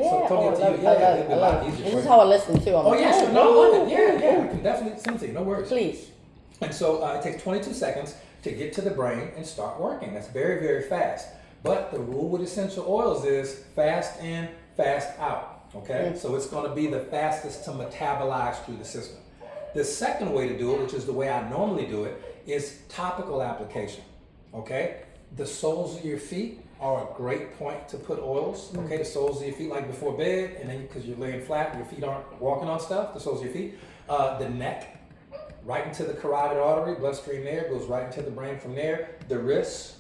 so Tony, it'll be a lot easier. This is how I listen too. I'm oh, yeah, sure. No, I love it. Yeah, I can definitely send it to you. No worries. Please. And so it takes 22 seconds to get to the brain and start working. That's very, very fast. But the rule with essential oils is fast in, fast out. Okay? So it's going to be the fastest to metabolize through the system. The second way to do it, which is the way I normally do it, is topical application. Okay? The soles of your feet are a great point to put oils. Okay? The soles of your feet, like before bed, and then because you're laying flat, your feet aren't walking on stuff, the soles of your feet. The neck, right into the carotid artery, bloodstream there, goes right into the brain from there. The wrists,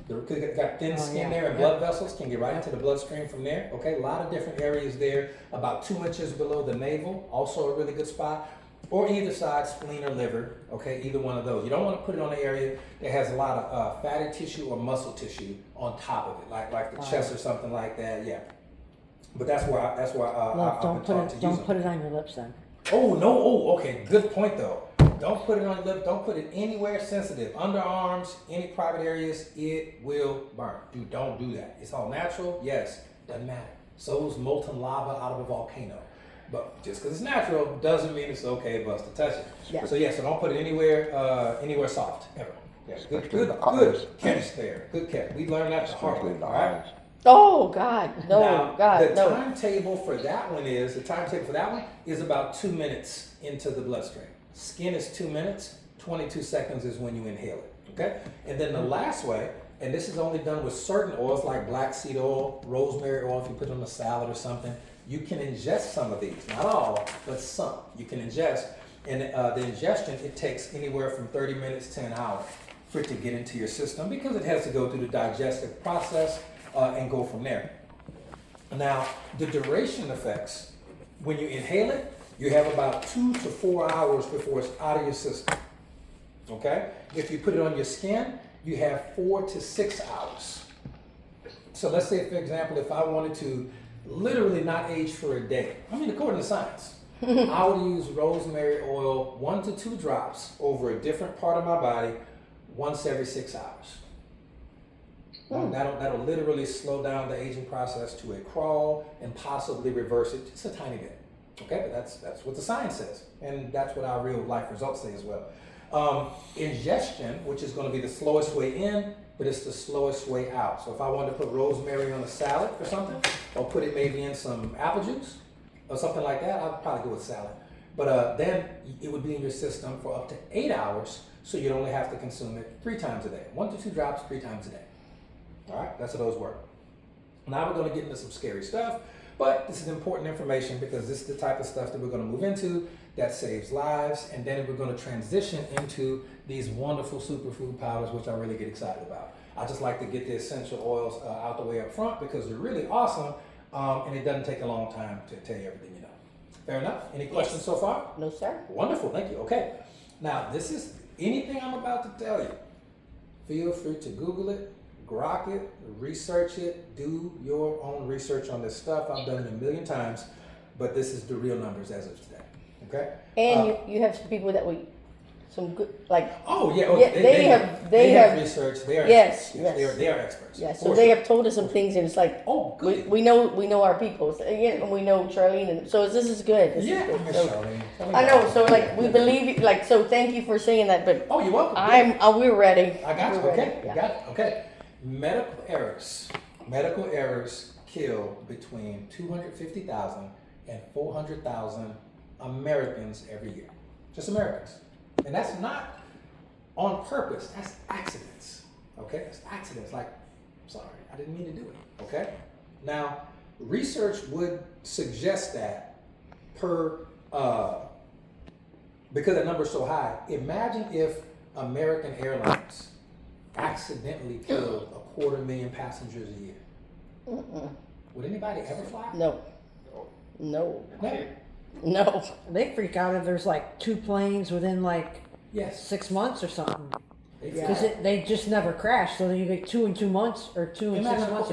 because it's got thin skin there and blood vessels, can get right into the bloodstream from there. Okay, a lot of different areas there, about 2 inches below the navel, also a really good spot. Or either side, spleen or liver, okay, either one of those. You don't want to put it on an area that has a lot of fatty tissue or muscle tissue on top of it, like the chest or something like that, yeah. But that's where Don't put it on your lips then. Oh, no, okay, good point though. Don't put it on your lip, don't put it anywhere sensitive. Underarms, any private areas, it will burn. Don't do that. It's all natural, yes, doesn't matter. So is molten lava out of a volcano. But just because it's natural doesn't mean it's okay for us to touch it. Yeah. So don't put it anywhere soft, ever. Yeah, good catch there. Good catch. We learned that the hard way, all right? Oh God, no, now, God, the no. timetable for that one is about 2 minutes into the bloodstream. Skin is 2 minutes, 22 seconds is when you inhale it, okay? And then the last way, and this is only done with certain oils like black seed oil, rosemary oil, if you put it on a salad or something, you can ingest some of these, not all, but some. You can ingest, and the ingestion, it takes anywhere from 30 minutes to an hour for it to get into your system because it has to go through the digestive process and go from there. Now, the duration effects, when you inhale it, you have about 2 to 4 hours before it's out of your system, okay? If you put it on your skin, you have 4 to 6 hours. So let's say, for example, if I wanted to literally not age for a day, according to science, I would use rosemary oil 1 to 2 drops over a different part of my body once every 6 hours. That'll literally slow down the aging process to a crawl and possibly reverse it just a tiny bit. Okay, but that's what the science says, and that's what our real life results say as well. Ingestion, which is going to be the slowest way in, but it's the slowest way out. So if I wanted to put rosemary on a salad or something, or put it maybe in some apple juice or something like that, I'd probably go with salad. But then it would be in your system for up to 8 hours, so you'd only have to consume it 3 times a day. 1 to 2 drops 3 times a day. All right, that's how those work. Now we're going to get into some scary stuff, but this is important information because this is the type of stuff that we're going to move into that saves lives, and then we're going to transition into these wonderful superfood powders, which I really get excited about. I just like to get the essential oils out the way up front because they're really awesome, and it doesn't take a long time to tell you everything you know. Fair enough? Any questions so far? No, sir. Wonderful, thank you. Okay, now this is anything I'm about to tell you. Feel free to Google it, grok it, research it, do your own research on this stuff. I've done it a million times, but this is the real numbers as of today. Okay. And you have some people that some good like. Oh yeah. They have research. They are yes. They are experts. Yes. So they have told us some things, and it's like good. We know our people. So, and we know Charlene, and so this is good. This is good. So, Charlene. I know. So like we believe you. Like so, thank you for saying that. But you're welcome. We're ready. I got you. We're Okay. ready. Yeah. Got it. Okay. Medical errors kill between 250,000 and 400,000 Americans every year. Just Americans. And that's not on purpose. That's accidents. Okay? It's accidents. Like, sorry, I didn't mean to do it. Okay? Now, research would suggest that because the number's so high, imagine if American Airlines accidentally killed 250,000 passengers a year. Would anybody ever fly? No. Never. They freak out if there's like 2 planes within like 6 months or something. Because they just never crash. So then you get 2 in 2 months or 2 in 6 months.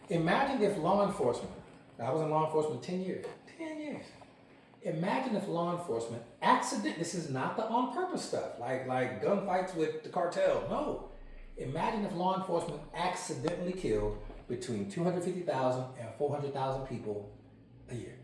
Imagine if law enforcement, I was in law enforcement 10 years. 10 years. Imagine if law enforcement this is not the on purpose stuff, like gunfights with the cartel. No. Imagine if law enforcement accidentally killed between 250,000 and 400,000 people a year.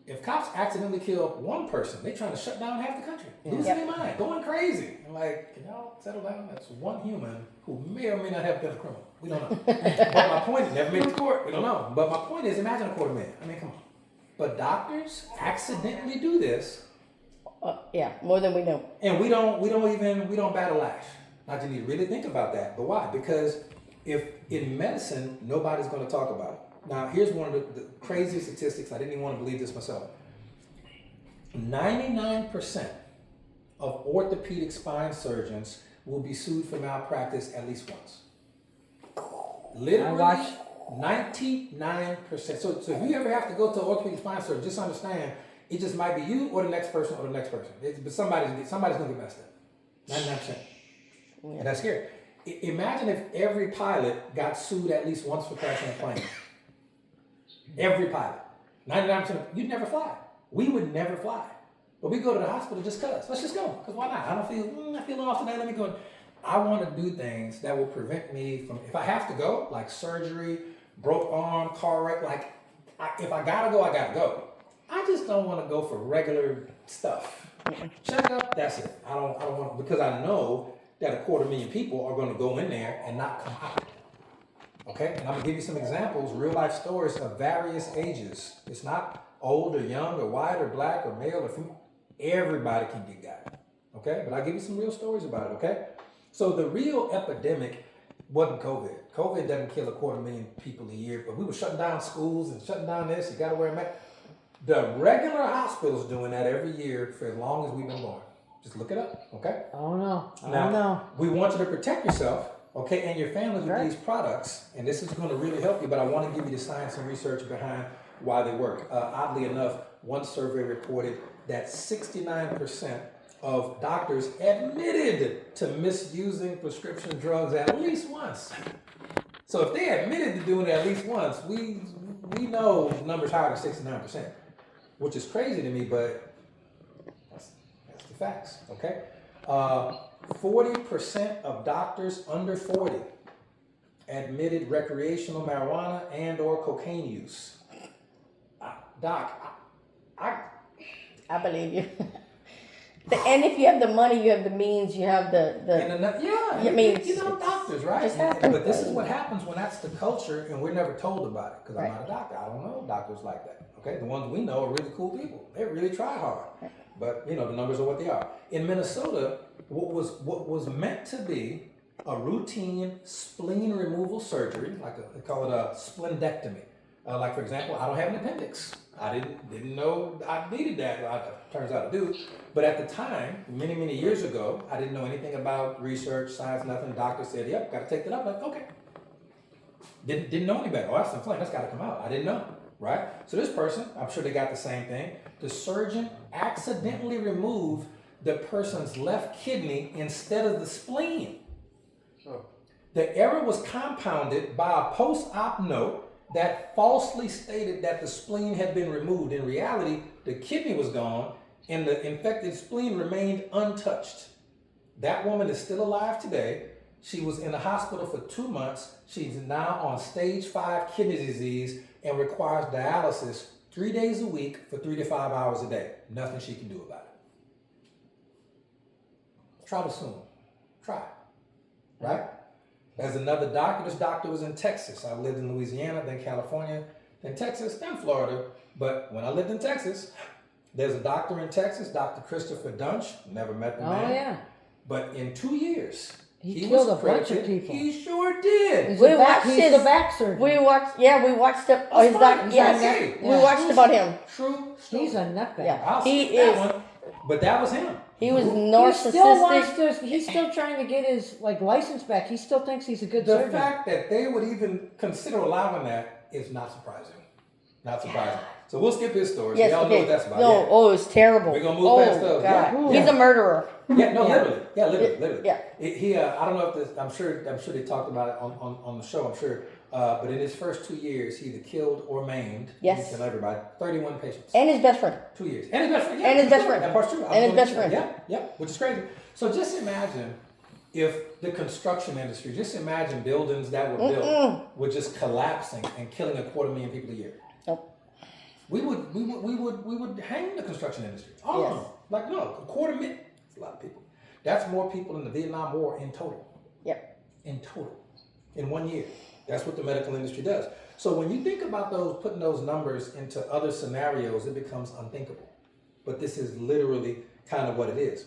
If cops accidentally kill one person, they're trying to shut down half the country. Losing their mind, going crazy. I'm like, can y'all settle down? That's one human who may or may not have been a criminal. We don't know. But my point, never made it to court. We don't know. But my point is, imagine a $250,000. I mean, come on. But doctors accidentally do this. Yeah, more than we know. And we don't bat a lash. Now you need to really think about that. But why? Because if in medicine, nobody's going to talk about it. Now, here's one of the crazy statistics. I didn't even want to believe this myself. 99% of orthopedic spine surgeons will be sued for malpractice at least once. Literally, 99%. So if you ever have to go to an orthopedic spine surgeon, just understand, it just might be you or the next person or the next person. But somebody's going to get messed up. 99%. Yeah. And that's scary. Imagine if every pilot got sued at least once for crashing a plane. Every pilot. 99%, you'd never fly. We would never fly. But we go to the hospital just because. Let's just go. Because why not? I feel off today. Let me go. I want to do things that will prevent me from, if I have to go, like surgery, broke arm, car wreck, like, if I gotta go, I gotta go. I just don't want to go for regular stuff. Check up, that's it. I don't want, because I know that 250,000 people are going to go in there and not come out. Okay, and I'm gonna give you some examples, real life stories of various ages. It's not old or young or white or black or male or female. Everybody can get got. Okay, but I'll give you some real stories about it. Okay, so the real epidemic wasn't COVID. COVID doesn't kill 250,000 people a year, but we were shutting down schools and shutting down this. You got to wear a mask. The regular hospitals doing that every year for as long as we've been going. Just look it up. Okay. I don't know. Now, we want you to protect yourself. Okay, and your family with these products, and this is going to really help you, but I want to give you the science and research behind why they work. Oddly enough, one survey reported that 69% of doctors admitted to misusing prescription drugs at least once. So if they admitted to doing it at least once, we know the number's higher than 69%, which is crazy to me, but that's the facts, okay? 40% of doctors under 40 admitted recreational marijuana and or cocaine use. Doc, I believe you. And if you have the money, you have the means, you have the doctors, right? But this is what happens when that's the culture and we're never told about it, because I'm not a doctor. I don't know doctors like that. Okay, the ones we know are really cool people. They really try hard. But the numbers are what they are. In Minnesota, what was meant to be a routine spleen removal surgery, they call it a splendectomy. Like for example, I don't have an appendix. I didn't know I needed that. Turns out I do. But at the time, many years ago, I didn't know anything about research, science, nothing. The doctor said, "Yep, got to take that up." Like, okay. Didn't know any better. Oh, that's inflamed. That's got to come out. I didn't know. Right? So this person, I'm sure they got the same thing. The surgeon accidentally removed the person's left kidney instead of the spleen. Oh. The error was compounded by a post-op note that falsely stated that the spleen had been removed. In reality, the kidney was gone and the infected spleen remained untouched. That woman is still alive today. She was in the hospital for 2 months. She's now on stage 5 kidney disease and requires dialysis 3 days a week for 3 to 5 hours a day. Nothing she can do about it. Try to sue. Try. Right? There's another doctor. This doctor was in Texas. I lived in Louisiana, then California, then Texas, then Florida. But when I lived in Texas, there's a doctor in Texas, Dr. Christopher Dunch. Never met the man. Oh, yeah. But in 2 years, he killed a bunch of people. He sure did. He's the back surgeon. We watched the, we watched about him. True story. He's a nutbag. Yeah, he is. But that was him. He was narcissistic. He's still trying to get his license back. He still thinks he's a good surgeon. The fact that they would even consider allowing that is not surprising. Not surprising. So we'll skip his story. Yes, Y'all know what that's about. No, it's terrible. We're gonna move past those. God. He's a murderer. Yeah, no, literally. Yeah, literally. Yeah. He, I don't know if this. I'm sure they talked about it on the show. I'm sure. But in his first 2 years, he either killed or maimed. Yes. He killed everybody. 31 patients. And his best friend. 2 years. And his best friend. Yeah, and his best friend. That part's true. And his best friend. Yeah, which is crazy. So just imagine if the construction industry, just imagine buildings that were built were just collapsing and killing 250,000 people a year. Nope. We would hang the construction industry. All of them. Like, no, 250,000. That's a lot of people. That's more people in the Vietnam War in total. Yep. In total. In 1 year. That's what the medical industry does. So when you think about those, putting those numbers into other scenarios, it becomes unthinkable. But this is literally kind of what it is.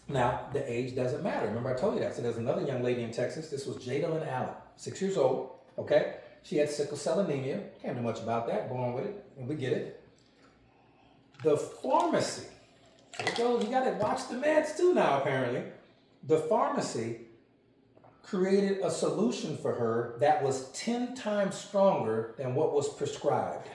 Now, the age doesn't matter. Remember I told you that. So there's another young lady in Texas. This was Jadalyn Allen, 6 years old. Okay? She had sickle cell anemia. Can't do much about that. Born with it. And we get it. The pharmacy. You got to watch the meds too now, apparently. The pharmacy created a solution for her that was 10 times stronger than what was prescribed.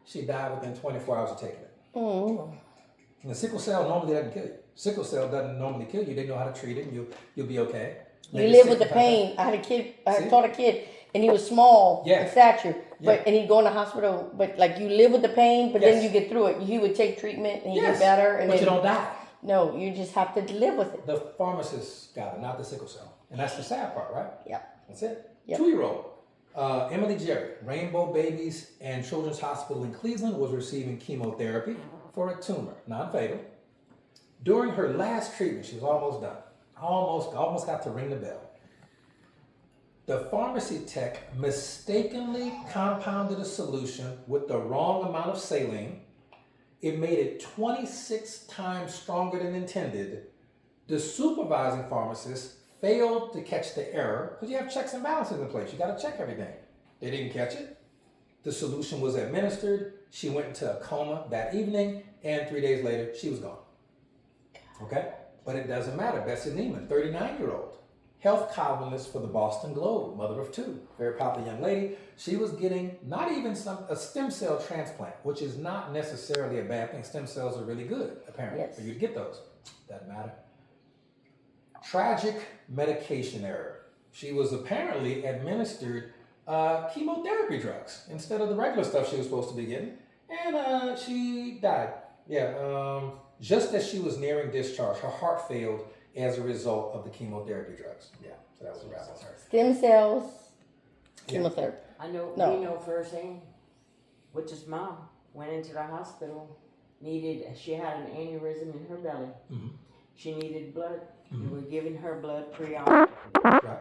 She died within 24 hours of taking it. And the sickle cell normally doesn't kill you. Sickle cell doesn't normally kill you. They know how to treat it, and you'll be okay. You live with the pain. I had taught a kid, and he was small in stature, and he'd go in the hospital. But like you live with the pain, but then you get through it. He would take treatment, and he get better. And but you don't die. No, you just have to live with it. The pharmacist got it, not the sickle cell, and that's the sad part, right? Yeah. That's it. Yep. 2-year-old. Emily Jerry, Rainbow Babies and Children's Hospital in Cleveland, was receiving chemotherapy for a tumor, non-fatal. During her last treatment, she was almost done. Almost got to ring the bell. The pharmacy tech mistakenly compounded a solution with the wrong amount of saline. It made it 26 times stronger than intended. The supervising pharmacist failed to catch the error because you have checks and balances in place. You got to check everything. They didn't catch it. The solution was administered. She went into a coma that evening, and 3 days later, she was gone. Okay? But it doesn't matter. Bessie Neiman, 39-year-old, health columnist for the Boston Globe, mother of 2, very popular young lady. She was getting not even a stem cell transplant, which is not necessarily a bad thing. Stem cells are really good, apparently, for you to get those. Doesn't matter. Tragic medication error. She was apparently administered chemotherapy drugs instead of the regular stuff she was supposed to be getting, and she died. Just as she was nearing discharge, her heart failed as a result of the chemotherapy drugs. Yeah, so that was a wrap on her. Stem cells, chemotherapy. I know, we know firsthand, which is mom, went into the hospital, she had an aneurysm in her belly. Mm-hmm. She needed blood. Mm-hmm. We were giving her blood pre-operatively. Right.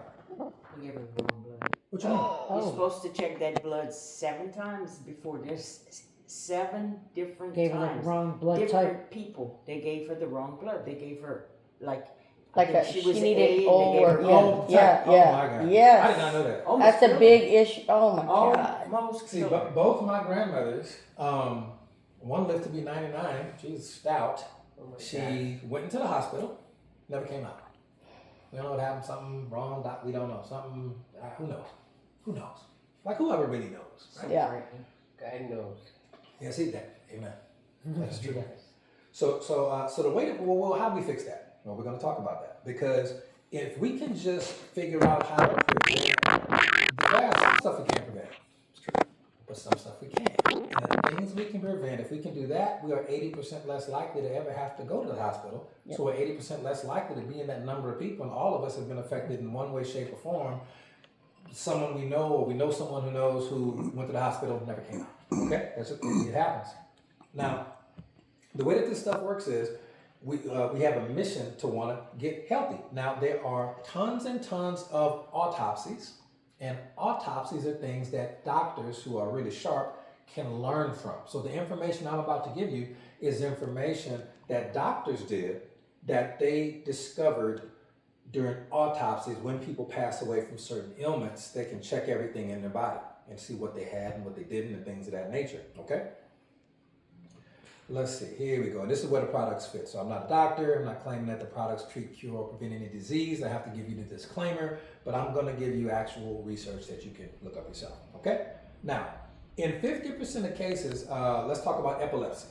We gave her wrong blood. What you mean? You're supposed to check that blood 7 times before. There's 7 different Gave times. her the wrong blood different type. People. They gave her the wrong blood. They gave her she was needed A, or Oh my God. Yes. I did not know that. That's a big issue. Oh my God. Almost See, both of my grandmothers, one lived to be 99. She was stout. She went into the hospital, never came out. We don't know what happened. Something wrong. We don't know. Something. Who knows? Who knows? Like whoever really knows. Right? Yeah. God knows. Yeah, see that. Amen. That's true. So the way that how do we fix that? Well, we're going to talk about that because if we can just figure out how to prevent, there are some stuff we can't prevent. It's true, but some stuff we can. And the things we can prevent, if we can do that, we are 80% less likely to ever have to go to the hospital. Yep. So we're 80% less likely to be in that number of people, and all of us have been affected in one way, shape, or form. Someone we know, or we know someone who knows who went to the hospital and never came out. Okay, that's just, it happens. Now, the way that this stuff works is we have a mission to want to get healthy. Now, there are tons and tons of autopsies, and autopsies are things that doctors who are really sharp can learn from. So the information I'm about to give you is information that doctors did that they discovered during autopsies when people pass away from certain ailments. They can check everything in their body and see what they had and what they didn't and things of that nature, okay? Let's see, here we go. And this is where the products fit. So I'm not a doctor. I'm not claiming that the products treat, cure, or prevent any disease. I have to give you the disclaimer, but I'm going to give you actual research that you can look up yourself, okay? Now, in 50% of cases, let's talk about epilepsy.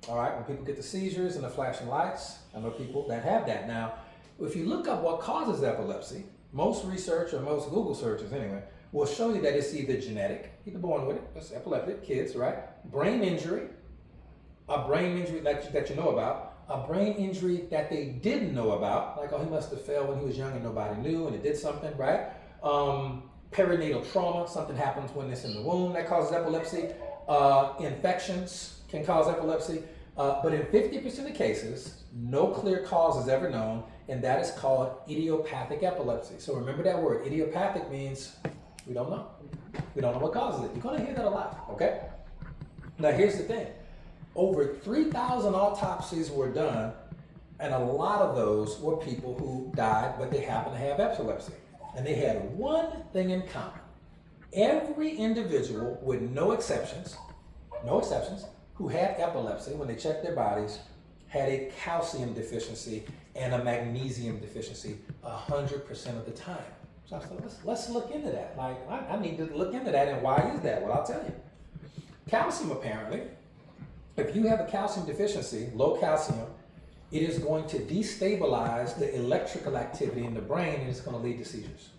All right, when people get the seizures and the flashing lights, I know people that have that. Now, if you look up what causes epilepsy, most research, or most Google searches anyway, will show you that it's either genetic, either born with it, it's epileptic, kids, right? Brain injury, a brain injury that you know about, a brain injury that they didn't know about, like, oh, he must have fell when he was young and nobody knew and it did something, right? Perinatal trauma, something happens when it's in the womb that causes epilepsy. Infections can cause epilepsy. But in 50% of cases, no clear cause is ever known, and that is called idiopathic epilepsy. So remember that word. Idiopathic means we don't know. We don't know what causes it. You're going to hear that a lot, okay? Now here's the thing. Over 3,000 autopsies were done, and a lot of those were people who died, but they happened to have epilepsy. And they had one thing in common. Every individual, with no exceptions, who had epilepsy, when they checked their bodies, had a calcium deficiency and a magnesium deficiency 100% of the time. So I said, let's look into that. Like, I need to look into that, and why is that? Well, I'll tell you. Calcium, apparently, if you have a calcium deficiency, low calcium, it is going to destabilize the electrical activity in the brain, and it's going to lead to seizures.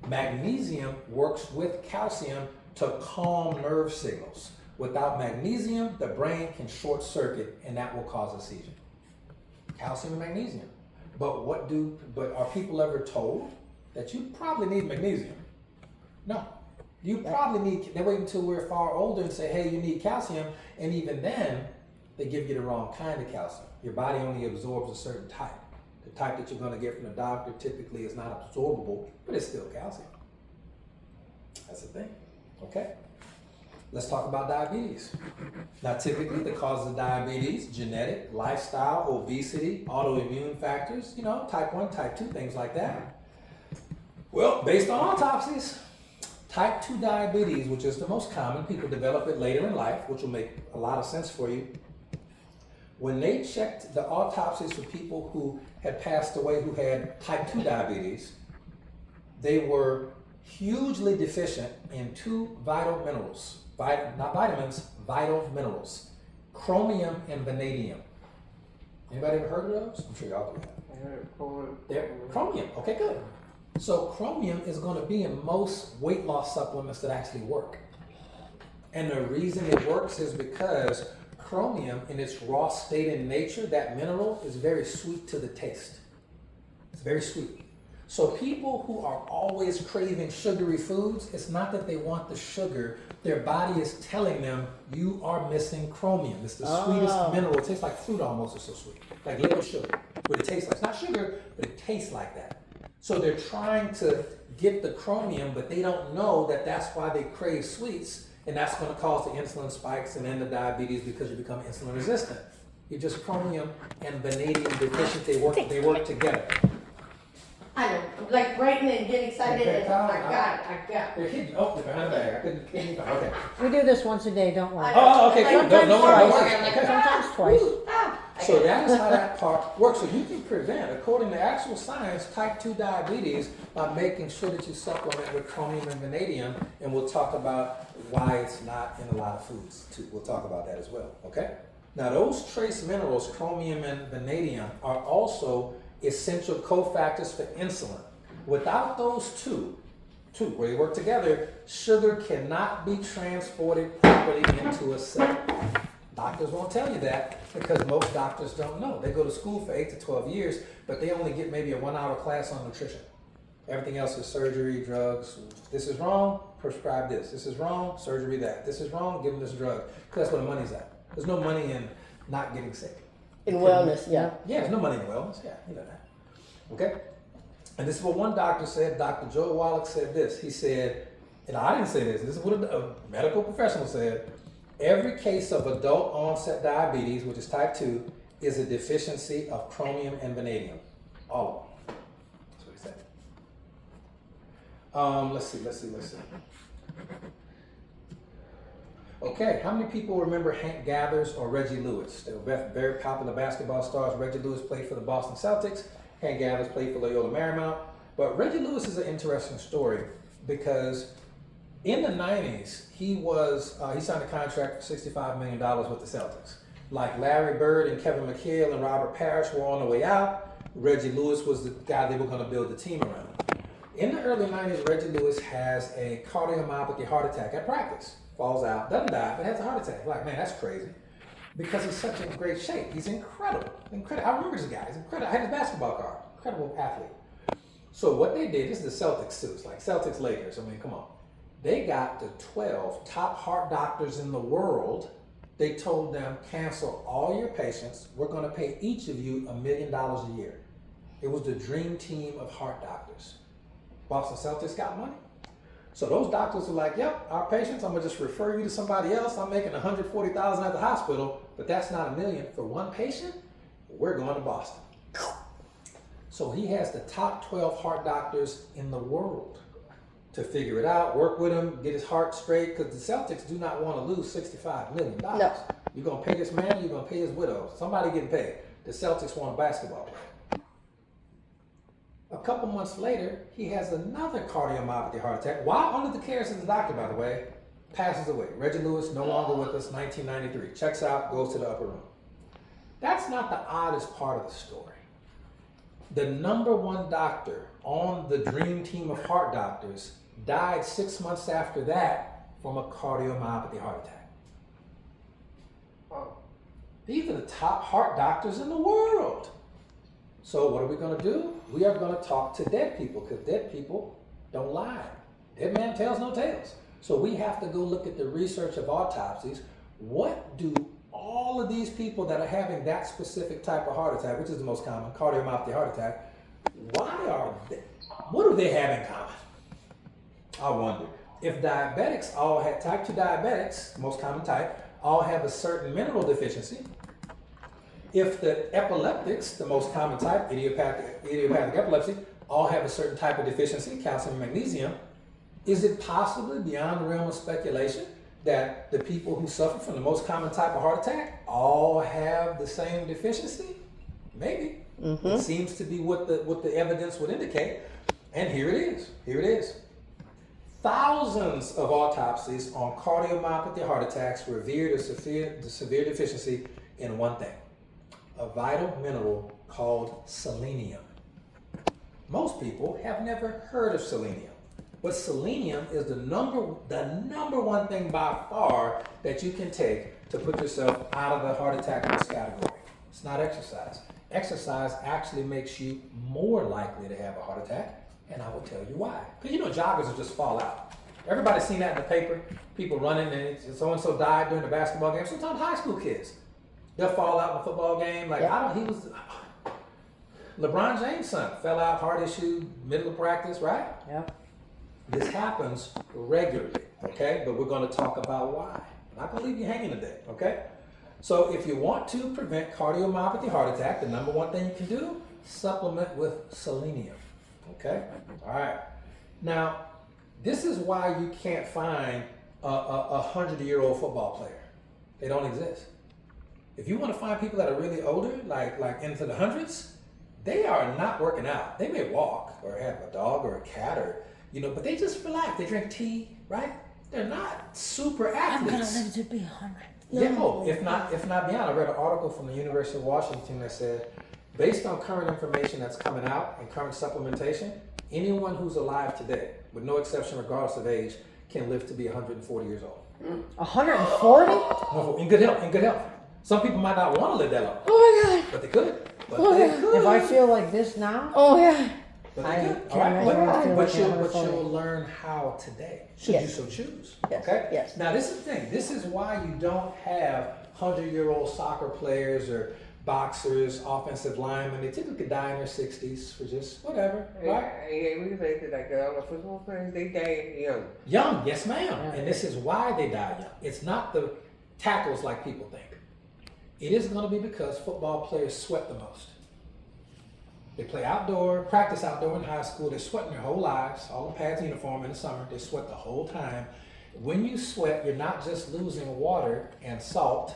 Magnesium works with calcium to calm nerve signals. Without magnesium, the brain can short circuit, and that will cause a seizure. Calcium and magnesium. But are people ever told that you probably need magnesium? No. You probably need, they wait until we're far older and say, hey, you need calcium, and even then, they give you the wrong kind of calcium. Your body only absorbs a certain type. The type that you're going to get from the doctor typically is not absorbable, but it's still calcium. That's the thing, okay? Let's talk about diabetes. Now, typically, the causes of diabetes, genetic, lifestyle, obesity, autoimmune factors, type 1, type 2, things like that. Well, based on autopsies, type 2 diabetes, which is the most common, people develop it later in life, which will make a lot of sense for you. When they checked the autopsies for people who had passed away who had type 2 diabetes, they were hugely deficient in 2 vital minerals. Not vitamins, vital minerals. Chromium and vanadium. Anybody ever heard of those? I'm sure y'all do that. They're chromium. Okay, good. So chromium is going to be in most weight loss supplements that actually work. And the reason it works is because chromium, in its raw state in nature, that mineral is very sweet to the taste. It's very sweet. So people who are always craving sugary foods, it's not that they want the sugar. Their body is telling them, you are missing chromium. It's the sweetest mineral. It tastes like fruit almost. It's so sweet. Like liquid sugar. But it tastes like, it's not sugar, but it tastes like that. So they're trying to get the chromium, but they don't know that that's why they crave sweets. And that's going to cause the insulin spikes and then the diabetes because you become insulin resistant. You're just chromium and vanadium deficient. They work together. I know, like writing and getting excited, and I got it. They're hidden. Oh, they're behind the bag. I couldn't even find. Okay. We do this once a day, don't worry. Oh, okay. Sometimes No twice. worries. Sometimes twice. So that is how that part works. So you can prevent, according to actual science, type 2 diabetes by making sure that you supplement with chromium and vanadium, and we'll talk about why it's not in a lot of foods too. We'll talk about that as well, okay? Now those trace minerals, chromium and vanadium, are also essential cofactors for insulin. Without those two, where they work together, sugar cannot be transported properly into a cell. Doctors won't tell you that because most doctors don't know. They go to school for 8 to 12 years, but they only get maybe a 1-hour class on nutrition. Everything else is surgery, drugs. This is wrong, prescribe this. This is wrong, surgery that. This is wrong, give them this drug. Because that's where the money's at. There's no money in not getting sick. In wellness, yeah. Yeah, there's no money in wellness. Yeah, you know that. Okay? And this is what one doctor said. Dr. Joe Wallach said this. He said, and I didn't say this. This is what a medical professional said. Every case of adult onset diabetes, which is type 2, is a deficiency of chromium and vanadium. All of them. That's what he said. Let's see. Okay, how many people remember Hank Gathers or Reggie Lewis? They were very popular basketball stars. Reggie Lewis played for the Boston Celtics. Hank Gathers played for Loyola Marymount. But Reggie Lewis is an interesting story because in the 90s, he signed a contract for $65 million with the Celtics. Like Larry Bird and Kevin McHale and Robert Parrish were on the way out, Reggie Lewis was the guy they were going to build the team around. In the early 90s, Reggie Lewis has a cardiomyopathy heart attack at practice. Falls out, doesn't die, but has a heart attack. Like, man, that's crazy. because he's such in great shape. He's incredible. Incredible. I remember this guy. He's incredible. I had his basketball card. Incredible athlete. So what they did, this is the Celtics too. It's like Celtics Lakers. I mean, come on. They got the 12 top heart doctors in the world. They told them, cancel all your patients. We're going to pay each of you $1 million a year. It was the dream team of heart doctors. Boston Celtics got money. So those doctors were like, yep, our patients, I'm going to just refer you to somebody else. I'm making $140,000 at the hospital, but that's not $1 million for one patient. We're going to Boston. So he has the top 12 heart doctors in the world to figure it out, work with him, get his heart straight, because the Celtics do not want to lose $65 million. No. You're going to pay this man, you're going to pay his widow. Somebody getting paid. The Celtics want a basketball player. A couple months later, he has another cardiomyopathy heart attack. While under the cares of the doctor, by the way, passes away. Reggie Lewis, no longer with us, 1993. Checks out, goes to the upper room. That's not the oddest part of the story. The number one doctor on the dream team of heart doctors died 6 months after that from a cardiomyopathy heart attack. These are the top heart doctors in the world. So what are we going to do? We are going to talk to dead people, because dead people don't lie. Dead man tells no tales. So we have to go look at the research of autopsies. What do all of these people that are having that specific type of heart attack, which is the most common, cardiomyopathy heart attack, what do they have in common? I wonder. If diabetics all had, type 2 diabetics, most common type, all have a certain mineral deficiency, if the epileptics, the most common type, idiopathic epilepsy, all have a certain type of deficiency, calcium and magnesium, is it possibly beyond the realm of speculation that the people who suffer from the most common type of heart attack all have the same deficiency? Maybe. Mm-hmm. It seems to be what the evidence would indicate. And here it is. Here it is. Thousands of autopsies on cardiomyopathy heart attacks revealed the severe deficiency in one thing, a vital mineral called selenium. Most people have never heard of selenium, but selenium is the number one thing by far that you can take to put yourself out of the heart attack risk category. It's not exercise. Exercise actually makes you more likely to have a heart attack, and I will tell you why. Because joggers will just fall out. Everybody's seen that in the paper. People running and so-and-so died during the basketball game. Sometimes high school kids, they'll fall out in a football game. Like, LeBron James' son fell out, heart issue, middle of practice, right? Yeah. This happens regularly, okay? But we're going to talk about why. I'm not going to leave you hanging today, okay? So if you want to prevent cardiomyopathy heart attack, the number one thing you can do, supplement with selenium, okay? All right. Now, this is why you can't find a 100-year-old football player. They don't exist. If you want to find people that are really older, like into the hundreds, they are not working out. They may walk or have a dog or a cat but they just relax. They drink tea, right? They're not super athletes. I'm gonna live to be 100. Yeah, if not beyond. I read an article from the University of Washington that said, based on current information that's coming out and current supplementation, anyone who's alive today, with no exception regardless of age, can live to be 140 years old. 140? In good health. Some people might not want to live that long. Oh my God. But they could. If I feel like this now, Oh yeah. But I they could. can't imagine what I feel But like you'll 140. learn how today, should you so choose. Yes. Okay? Yes. Now this is the thing. This is why you don't have 100-year-old soccer players or boxers, offensive linemen. They typically die in their 60s for just whatever, right? Yeah, we can say that like all the football players, they die young. Young, yes ma'am. And this is why they die young. It's not the tackles like people think. It is going to be because football players sweat the most. They play outdoor, practice outdoor in high school. They're sweating their whole lives, all the pads, uniform in the summer. They sweat the whole time. When you sweat, you're not just losing water and salt.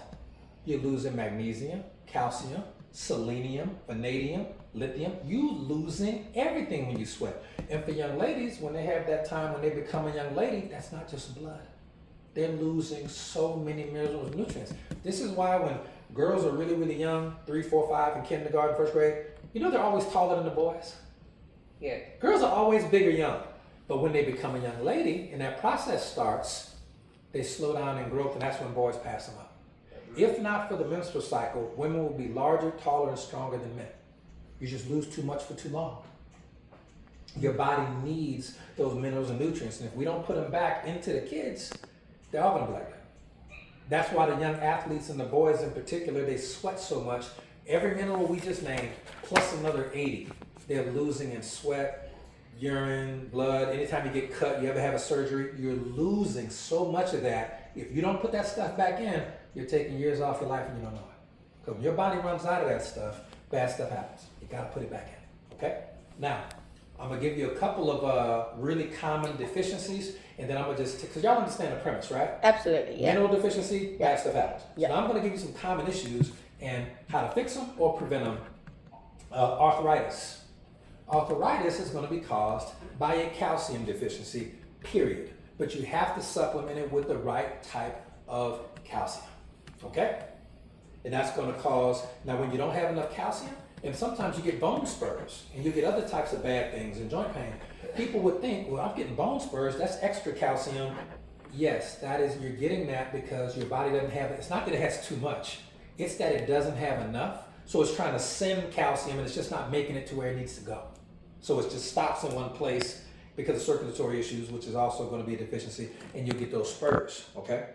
You're losing magnesium, calcium, selenium, vanadium, lithium. You losing everything when you sweat. And for young ladies, when they have that time when they become a young lady, that's not just blood. They're losing so many minerals and nutrients. This is why when girls are really, really young, 3, 4, 5 in kindergarten, first grade, they're always taller than the boys. Yeah. Girls are always bigger young. But when they become a young lady and that process starts, they slow down in growth, and that's when boys pass them up. If not for the menstrual cycle, women will be larger, taller, and stronger than men. You just lose too much for too long. Your body needs those minerals and nutrients, and if we don't put them back into the kids, they're all gonna be like that. That's why the young athletes and the boys in particular, they sweat so much. Every mineral we just named, plus another 80, they're losing in sweat, urine, blood. Anytime you get cut, you ever have a surgery, you're losing so much of that. If you don't put that stuff back in, you're taking years off your life and you don't know it. Because when your body runs out of that stuff, bad stuff happens. You gotta put it back in, okay? Now, I'm gonna give you a couple of really common deficiencies, and then I'm gonna just, because y'all understand the premise, right? Absolutely, yeah. Mineral deficiency, bad stuff happens. Yeah. So now I'm gonna give you some common issues and how to fix them or prevent them. Arthritis. Arthritis is gonna be caused by a calcium deficiency, period. But you have to supplement it with the right type of calcium, okay? And that's gonna cause, now when you don't have enough calcium, and sometimes you get bone spurs and you get other types of bad things and joint pain. People would think, well, I'm getting bone spurs, that's extra calcium. Yes, that is, you're getting that because your body doesn't have it. It's not that it has too much, it's that it doesn't have enough. So it's trying to send calcium and it's just not making it to where it needs to go. So it just stops in one place because of circulatory issues, which is also going to be a deficiency, and you get those spurs, okay?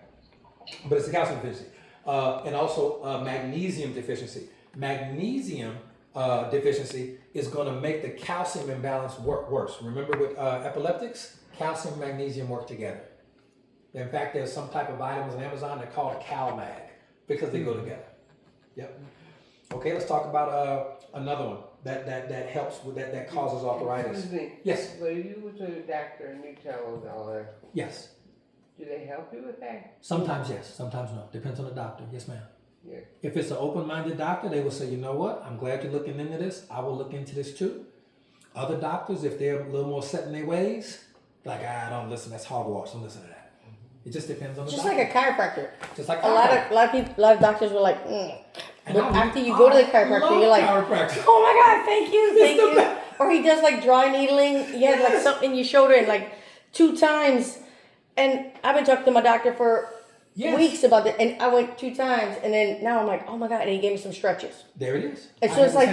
But it's a calcium deficiency. And also magnesium deficiency. Magnesium deficiency is going to make the calcium imbalance work worse. Remember with epileptics, calcium and magnesium work together. In fact, there's some type of vitamins on Amazon that are called CalMag because they go together. Yep. Okay, let's talk about another one that helps with that causes arthritis. Excuse me. Yes. When you go to the doctor and you tell them all that, Yes. do they help you with that? Sometimes yes, sometimes no. Depends on the doctor. Yes, ma'am. Yeah. If it's an open-minded doctor, they will say, you know what, I'm glad you're looking into this. I will look into this too. Other doctors, if they're a little more set in their ways, like, don't listen, that's hogwash, don't listen to that. It just depends on the Just doctor. like a chiropractor. Just like A lot of doctors were like, And but I after you go to the chiropractor, you're like, chiropractor. oh my God, thank you. the best. Or he does like dry needling. He had like something in your shoulder and like 2 times. And I've been talking to my doctor for weeks about it. And I went 2 times. And then now I'm like, oh my God. And he gave me some stretches. There it is. And so it's like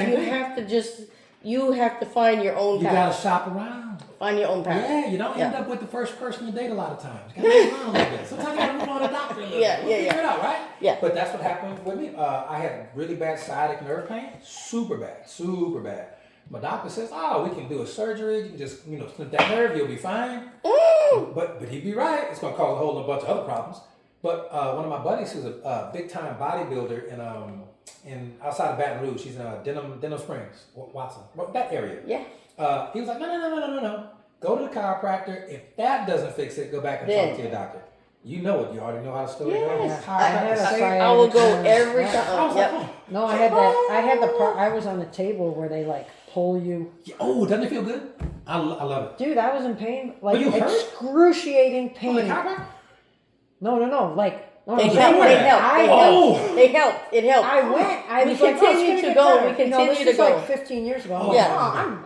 you have to find your own path. You gotta shop around. Find your own path. Yeah, you don't end up with the first person you date a lot of times. You gotta move around a little bit. Sometimes you gotta move on to the doctor a little bit. We'll figure it out, right? Yeah. But that's what happened with me. I had really bad sciatic nerve pain. Super bad. My doctor says, we can do a surgery. You can just, snip that nerve. You'll be fine. But he'd be right. It's going to cause a whole bunch of other problems. But one of my buddies who's a big-time bodybuilder in outside of Baton Rouge, he's in Denham Springs, Watson, that area. Yeah. He was like, no. Go to the chiropractor. If that doesn't fix it, go back and talk to your doctor. You know it. You already know how the story goes. Yes. I will go every time. Yep. No, I had that. I had the part. I was on the table where they like pull you. Oh, doesn't it feel good? I love it. Dude, I was in pain. Like you hurt? excruciating pain. Oh, the chiropractor? No. Like They help. It helped. I went. We continue to go. We continue to this go. is like 15 years ago. Oh, Yeah.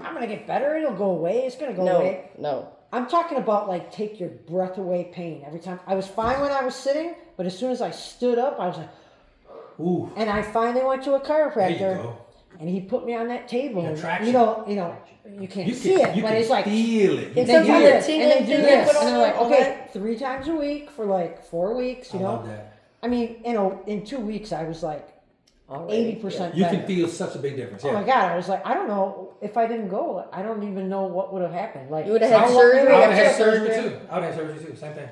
I'm gonna get better. It'll go away. It's gonna go away. No. I'm talking about like take your breath away pain every time. I was fine when I was sitting, but as soon as I stood up, I was like, ooh. And I finally went to a chiropractor. There you go. And he put me on that table. Yeah, And, traction. you can't see it, but it's like feel it. It's they do sometimes this, the and they do tingling, this, tingling, and they're like, all okay, that. 3 times a week for like 4 weeks. I love that. I mean, in 2 weeks, I was like 80% You better. can feel such a big difference. Oh my God! I was like, I don't know if I didn't go. I don't even know what would have happened. Like You would have had I surgery. would have had surgery. surgery too. I would have had surgery too. Same thing.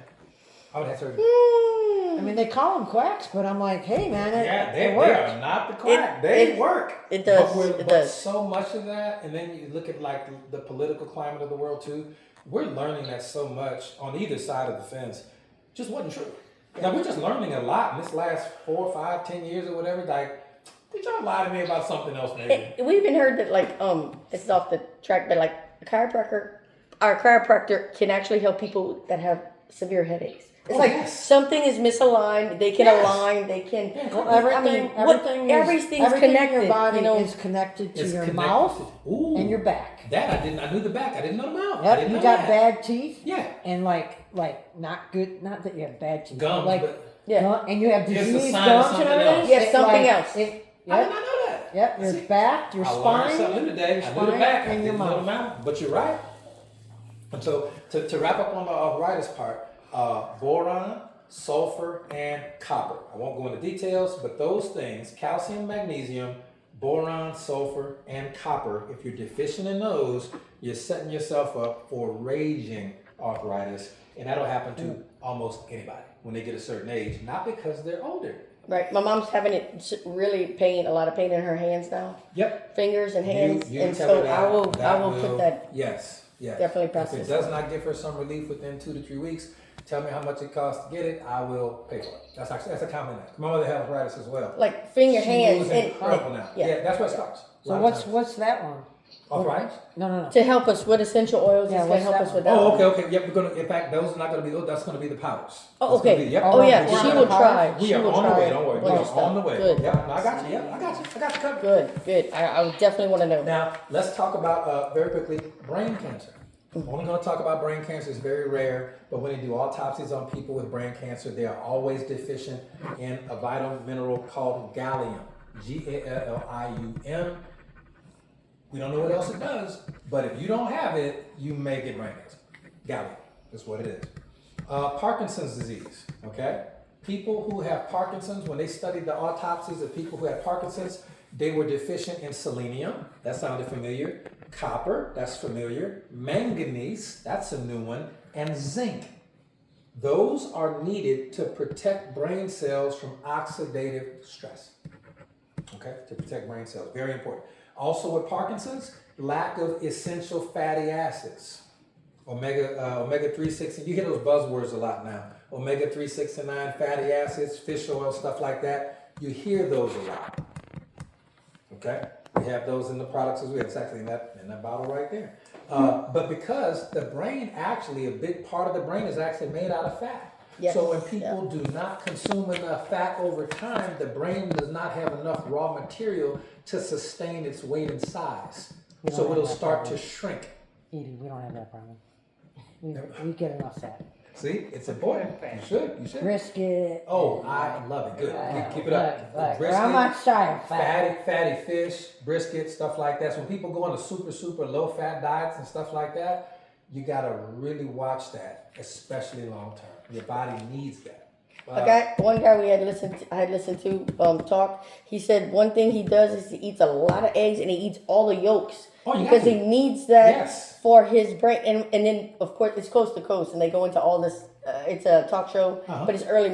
I would have had surgery. I mean, they call them quacks, but I'm like, hey man, it They worked. are not the quack. They work. It does. But does. so much of that, and then you look at like the political climate of the world too. We're learning that so much on either side of the fence just wasn't true. Now we're just learning a lot in this last 4, 5, 10 years or whatever. Like, did y'all lie to me about something else maybe? We even heard that this is off the track, but like our chiropractor can actually help people that have severe headaches. It's something is misaligned. They can align. They can. Well, everything's connected. in your body you know, is connected to It's your connected. mouth Ooh. and your back. That I didn't. I knew the back. I didn't know the mouth. I Yep, didn't you know got that. bad teeth. Yeah. And like not good. Not that you have bad teeth. Gums, Like but Yeah. And you have It's a disease, sign of gums, and something everything. else. Yes, something else. I did Yep. not know that. Yep. Your See? back, your I learned spine. something today. Your I knew the spine back, I and your didn't know the mouth. mouth. But you're right. And so to wrap up on the arthritis part, boron, sulfur, and copper. I won't go into details, but those things, calcium, magnesium, boron, sulfur, and copper, if you're deficient in those, you're setting yourself up for raging arthritis. And that'll happen to almost anybody when they get a certain age, not because they're older. Right. My mom's having it really a lot of pain in her hands now. Yep. Fingers and hands. You And tell so her that, I will put that. Yes, yes. Definitely pass If it this does on. not give her some relief within 2 to 3 weeks, tell me how much it costs to get it. I will pay for it. That's a common thing. My mother had arthritis as well. Like finger, She hands, moves and incredible now. Yeah, that's where it starts. A So lot of times. what's that one? Arthritis? No. to help us with essential oils. Yeah, It's gonna what's help that us with one? that. Oh, one. okay. Yep, we're gonna. In fact, those are not gonna be. That's gonna be the powders. Oh, That's gonna okay. be- yep. Oh yeah, We're she on will the try. We She are will on the try way. Don't worry. We bunch are of on the stuff. way. Good. Yep. No, I got you. Yep. I got you. I got you covered. Good. I would definitely want to know. Now, let's talk about, very quickly, brain cancer. I'm only going to talk about brain cancer. It's very rare, but when they do autopsies on people with brain cancer, they are always deficient in a vital mineral called gallium. Gallium. We don't know what else it does, but if you don't have it, you may get brain cancer. Gallium is what it is. Parkinson's disease, okay? People who have Parkinson's, when they studied the autopsies of people who had Parkinson's, they were deficient in selenium. That sounded familiar. Copper, that's familiar. Manganese, that's a new one. And zinc. Those are needed to protect brain cells from oxidative stress. Okay, to protect brain cells, very important. Also with Parkinson's, lack of essential fatty acids. Omega-3, 6, you hear those buzzwords a lot now. Omega-3, 6, and 9 fatty acids, fish oil, stuff like that. You hear those a lot. Okay, we have those in the products as well. It's actually in that bottle right there. But because the brain, actually, a big part of the brain is actually made out of fat. Yes. So when people do not consume enough fat over time, the brain does not have enough raw material to sustain its weight and size. So it'll start to shrink. Edie, we don't have that problem. We get enough fat. See, it's important. You should. Brisket. Oh, I love it. Good. Keep it up. I'm not shy of fat. Fatty fish, brisket, stuff like that. So when people go on a super low fat diets and stuff like that, you gotta really watch that, especially long term. Your body needs that. One guy I had listened to talk. He said one thing he does is he eats a lot of eggs and he eats all the yolks because he needs that for his brain. And then of course it's coast to coast, and they go into all this. It's a talk show, but it's early,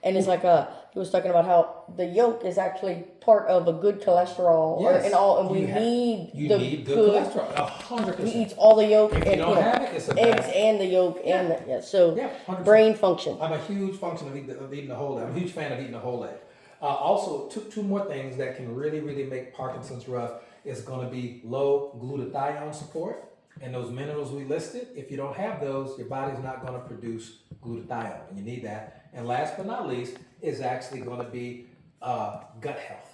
and it's like he was talking about how the yolk is actually part of a good cholesterol, and we need good cholesterol. 100%. He eats all the yolk If you don't have it, it's a eggs bad. and the yolk and 100%. brain function. I'm a huge function of eating the whole egg. I'm a huge fan of eating the whole egg. Also, two more things that can really make Parkinson's rough is going to be low glutathione support. And those minerals we listed, if you don't have those, your body's not going to produce glutathione, and you need that. And last but not least is actually going to be gut health.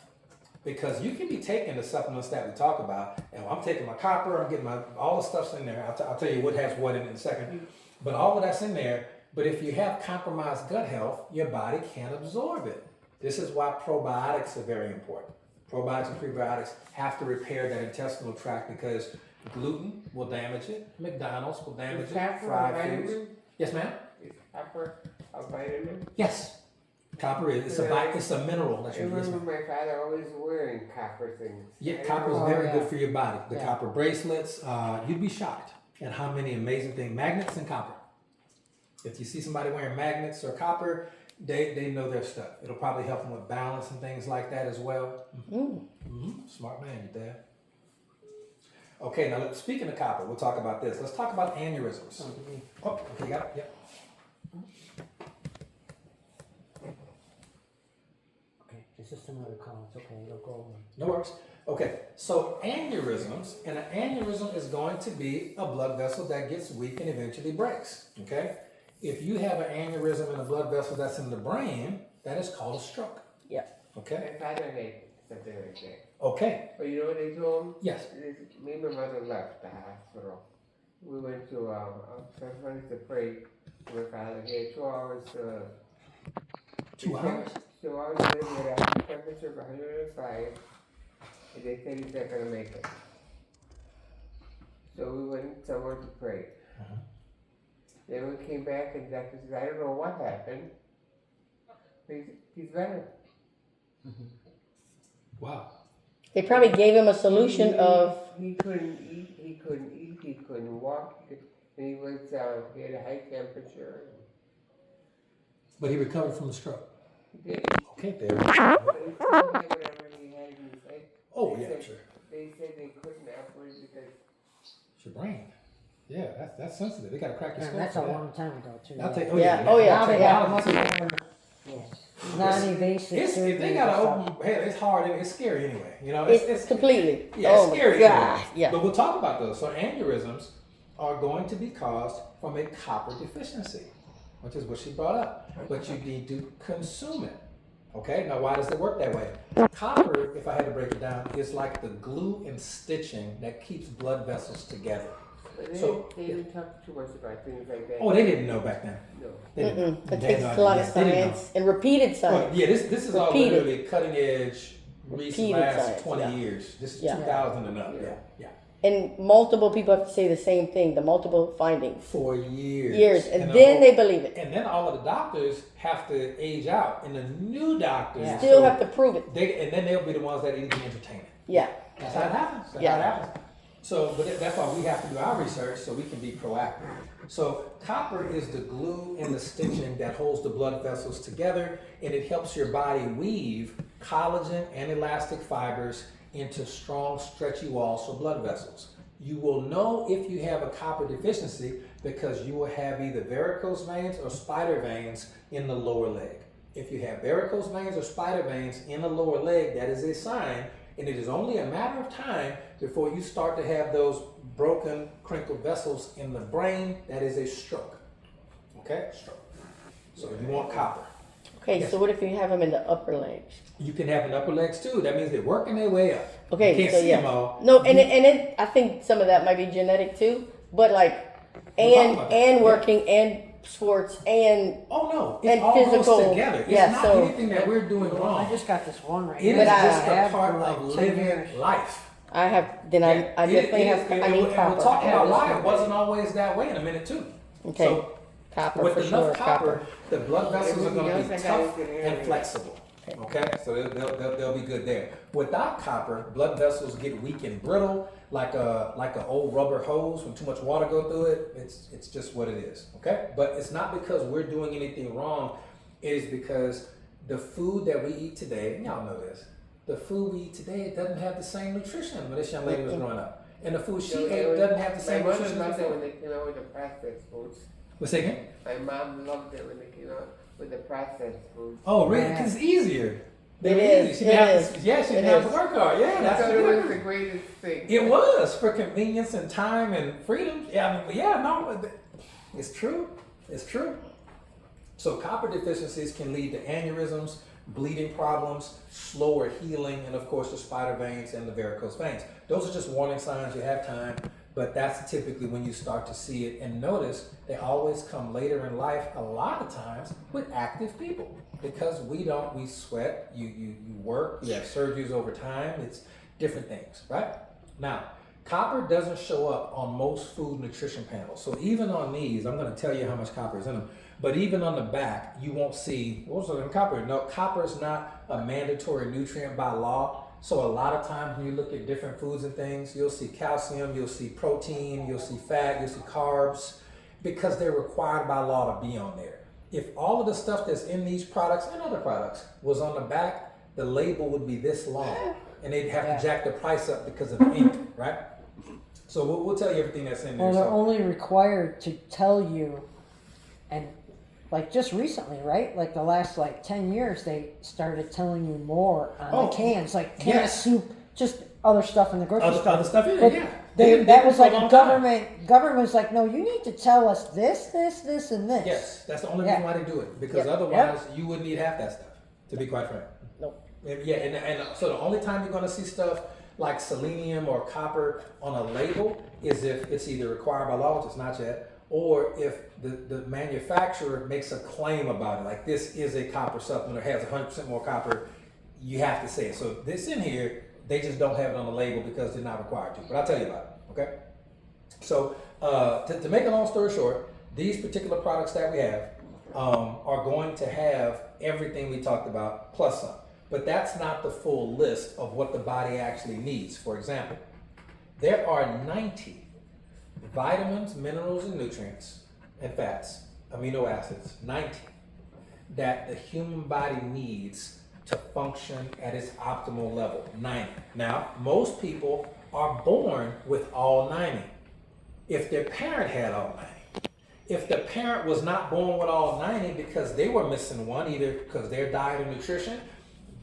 Because you can be taking the supplements that we talk about, and I'm taking my copper, I'm getting all the stuff's in there. I'll tell you what has what in a second. But all of that's in there. But if you have compromised gut health, your body can't absorb it. This is why probiotics are very important. Probiotics and prebiotics have to repair that intestinal tract because gluten will damage it. McDonald's will damage it. Fried foods. Yes, ma'am? Is copper a vitamin? Yes. Copper is. It's a mineral. That's I remember my father always wearing copper things. Yeah, copper is very good for your body. The copper bracelets, you'd be shocked at how many amazing things. Magnets and copper. If you see somebody wearing magnets or copper, they know their stuff. It'll probably help them with balance and things like that as well. Smart man, you dad. Okay, now speaking of copper, we'll talk about this. Let's talk about aneurysms. Oh, okay, you got it? Yep. Okay, it's just another call. It's okay. It'll go over. No worries. Okay, so aneurysms, and an aneurysm is going to be a blood vessel that gets weak and eventually breaks. Okay? If you have an aneurysm in a blood vessel that's in the brain, that is called a stroke. Yeah. Okay? My father had something like that. Okay. But you know what they told him? Yes. Me and my mother left the hospital. We went to San Francisco to pray. My father had 2 hours 2 hours? So I was living at a temperature of 105, and they said he's not gonna make it. So we went somewhere to pray. Then we came back and the doctor said, I don't know what happened. But he's better. Wow. They probably gave him a solution of. He couldn't eat, he couldn't walk, and he was, he had a high temperature. But he recovered from the stroke. He did. Okay, there. But he still had whatever he had in his head. Oh, They yeah, said- sure. They said they couldn't afterwards because It's your brain. Yeah, that's sensitive. They gotta crack your Man, skull. that's for a that. long time ago too. I'll take, Yeah, oh, yeah, Now they yeah. got much more non-invasive If surgery. they got an open head, it's hard. It's scary anyway. You know, It's completely. yeah, Oh it's my scary. God. anyway. Yeah. But we'll talk about those. So aneurysms are going to be caused from a copper deficiency, which is what she brought up. But you need to consume it. Okay. Now, why does it work that way? Copper, if I had to break it down, is like the glue and stitching that keeps blood vessels together. but So- they didn't talk too much about things like that. Oh, they didn't know back then. No. They didn't. It They takes had a no lot of idea. They didn't know. science and repeated Oh, science. yeah, this is all Repeated. literally cutting edge, recent Repeated last science, 20 yeah. years. This is Yeah. 2000 and up. Yeah. Yeah. And multiple people have to say the same thing, the multiple findings. For years. Years. And the then whole- they believe it. And then all of the doctors have to age out, and the new doctors Still have to prove it. and then they'll be the ones that even entertain it. Yeah. That's how it happens. That's Yeah. how it happens. So, but that's why we have to do our research so we can be proactive. So, copper is the glue and the stitching that holds the blood vessels together, and it helps your body weave collagen and elastic fibers into strong, stretchy walls for blood vessels. You will know if you have a copper deficiency because you will have either varicose veins or spider veins in the lower leg. If you have varicose veins or spider veins in the lower leg, that is a sign, and it is only a matter of time before you start to have those broken, crinkled vessels in the brain. That is a stroke. Okay? Stroke. So you want copper. Okay, Yes. so what if you have them in the upper legs? You can have in upper legs too. That means they're working their way up. Okay, you can't so see yeah. them all. No, and I think some of that might be genetic too, but like, We'll talk and about that. Yeah. working and sports and Oh no, it And all physical. goes together. It's Yeah, not so- anything that we're doing I wrong. just got this one right It here. is But I just a had part for like of 10 living years. life. I have. Then Yeah, I definitely it have. is, I and need we'll copper. talk about this why one. it wasn't always that way in a minute too. Okay, So copper with for enough sure. copper, the blood vessels are going to Everything be else I got tough is in and area. flexible. Okay, so they'll be good there. Without copper, blood vessels get weak and brittle, like a old rubber hose. When too much water go through it, it's just what it is. Okay, but it's not because we're doing anything wrong. It is because the food that we eat today, and y'all know this, the food we eat today, it doesn't have the same nutrition when this young lady was growing up, and the food she ate doesn't have the same My mother nutrition. loved it before. when they came out with the processed foods. What's that again? My mom loved it when they came out with the processed foods. Oh, really? Yeah. Because it's easier. It They is, easy. She it didn't have is, to, yeah, she it didn't have to is. work hard. Yeah, I that's thought the it was difference. the greatest thing. It was for convenience and time and freedom. Yeah, I mean, but yeah, no, it's true. It's true. So copper deficiencies can lead to aneurysms, bleeding problems, slower healing, and of course the spider veins and the varicose veins. Those are just warning signs. You have time, but that's typically when you start to see it. And notice they always come later in life, a lot of times with active people, because we sweat, you work, you have surgeries over time. It's different things, right? Now, copper doesn't show up on most food nutrition panels. So even on these, I'm going to tell you how much copper is in them. But even on the back, you won't see, what's in copper? No, copper is not a mandatory nutrient by law. So a lot of times when you look at different foods and things, you'll see calcium, you'll see protein, you'll see fat, you'll see carbs, because they're required by law to be on there. If all of the stuff that's in these products and other products was on the back, the label would be this long. And they'd have to jack the price up because of ink, right? So we'll tell you everything that's in there. Well, they're So, only required to tell you, and like just recently, right? Like the last 10 years, they started telling you more on the cans, like can of yes. soup, just other stuff in the grocery store. other stuff in But there, yeah. that was for a like long government was like, no, you need to tell us this, and this. Yes, that's the only Yeah. reason why they do it, because Yep. otherwise you wouldn't need half that stuff, to be quite frank. Nope. And yeah, and so the only time you're going to see stuff like selenium or copper on a label is if it's either required by law, which it's not yet, or if the manufacturer makes a claim about it, like this is a copper supplement or has 100% more copper, you have to say it. So this in here, they just don't have it on the label because they're not required to. But I'll tell you about it, okay? So to make a long story short, these particular products that we have are going to have everything we talked about plus some. But that's not the full list of what the body actually needs. For example, there are 90 vitamins, minerals, and nutrients, and fats, amino acids, 90, that the human body needs to function at its optimal level, 90. Now, most people are born with all 90. If their parent had all 90, if the parent was not born with all 90 because they were missing one, either because their diet or nutrition,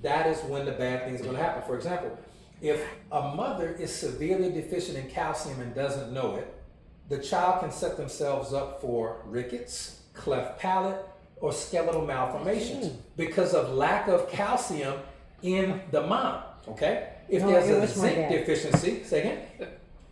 that is when the bad things are going to happen. For example, if a mother is severely deficient in calcium and doesn't know it, the child can set themselves up for rickets, cleft palate, or skeletal malformations because of lack of calcium in the mom, okay? If No, there's it a was my zinc dad. deficiency, say again?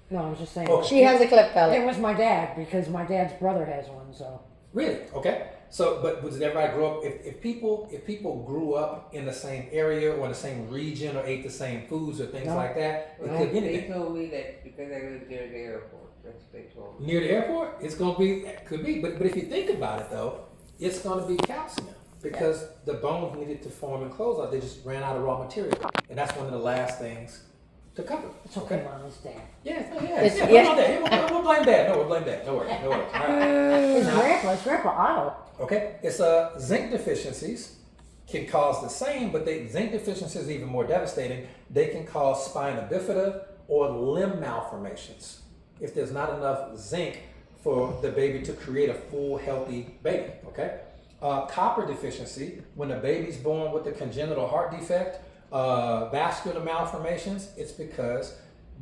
No, I was just saying. Okay. She has a cleft palate. It was my dad because my dad's brother has one. So Really? Okay. So, but did everybody grow up? If people grew up in the same area or in the same region or ate the same foods or things No. like that, it Well, could be they anything. told me that because I lived near the airport. That's what they told me. Near the airport, it's gonna be, could be. But if you think about it though, it's gonna be calcium because the bones needed to form and close out. They just ran out of raw material, and that's one of the last things to cover. it's okay, Mom. It's Dad. Yeah, It's- yeah. yeah. We'll blame Dad. No, we'll blame Dad. No worries. No worries. All right. His grandpa Otto. Okay, it's zinc deficiencies can cause the same, but zinc deficiencies is even more devastating. They can cause spina bifida or limb malformations if there's not enough zinc for the baby to create a full healthy baby. Okay, copper deficiency, when the baby's born with a congenital heart defect, vascular malformations, it's because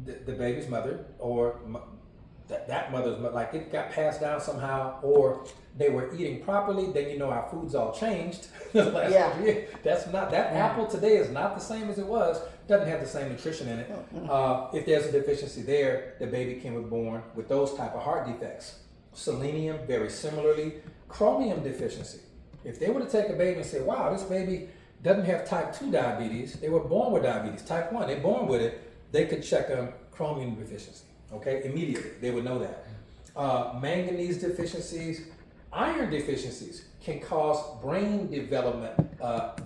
the baby's mother or that mother's, like it got passed down somehow, or they were eating properly. Then you know our food's all changed the last Yeah. year. That's not that apple today is not the same as it was. Doesn't have the same nutrition in it. If there's a deficiency there, the baby can be born with those type of heart defects. Selenium, very similarly. Chromium deficiency. If they were to take a baby and say, "Wow, this baby doesn't have type 2 diabetes. They were born with diabetes, type 1. They're born with it," they could check chromium deficiency. Okay, immediately they would know that. Manganese deficiencies, iron deficiencies can cause brain development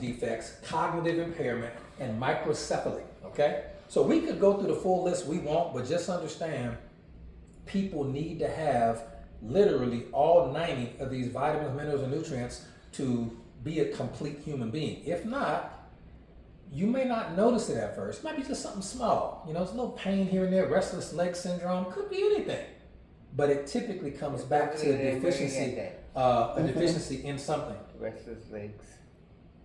defects, cognitive impairment, and microcephaly. Okay, so we could go through the full list. We won't, but just understand, people need to have literally all 90 of these vitamins, minerals, and nutrients to be a complete human being. If not, you may not notice it at first. It might be just something small. You know, it's a little pain here and there, restless leg syndrome, could be anything. But it typically comes back to a deficiency in something. Restless legs.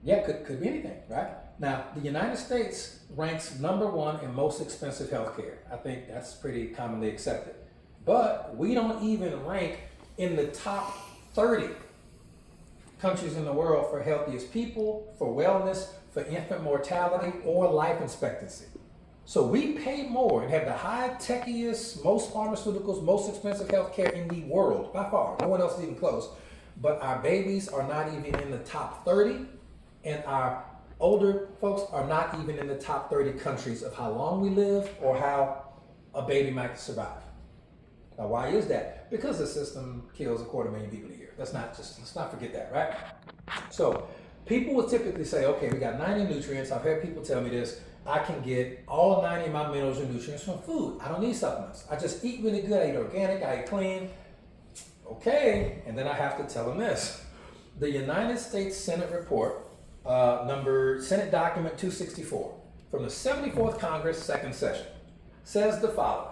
Yeah, could be anything, right? Now, the United States ranks #1 in most expensive healthcare. I think that's pretty commonly accepted. But we don't even rank in the top 30 countries in the world for healthiest people, for wellness, for infant mortality, or life expectancy. So we pay more and have the high-techiest, most pharmaceuticals, most expensive healthcare in the world, by far. No one else is even close. But our babies are not even in the top 30, and our older folks are not even in the top 30 countries of how long we live or how a baby might survive. Now, why is that? Because the system kills 250,000 people a year. Let's not forget that, right? So people will typically say, okay, we got 90 nutrients. I've heard people tell me this. I can get all 90 of my minerals and nutrients from food. I don't need supplements. I just eat really good. I eat organic. I eat clean. Okay, and then I have to tell them this. The United States Senate report, Senate document 264, from the 74th Congress, second session, says the following.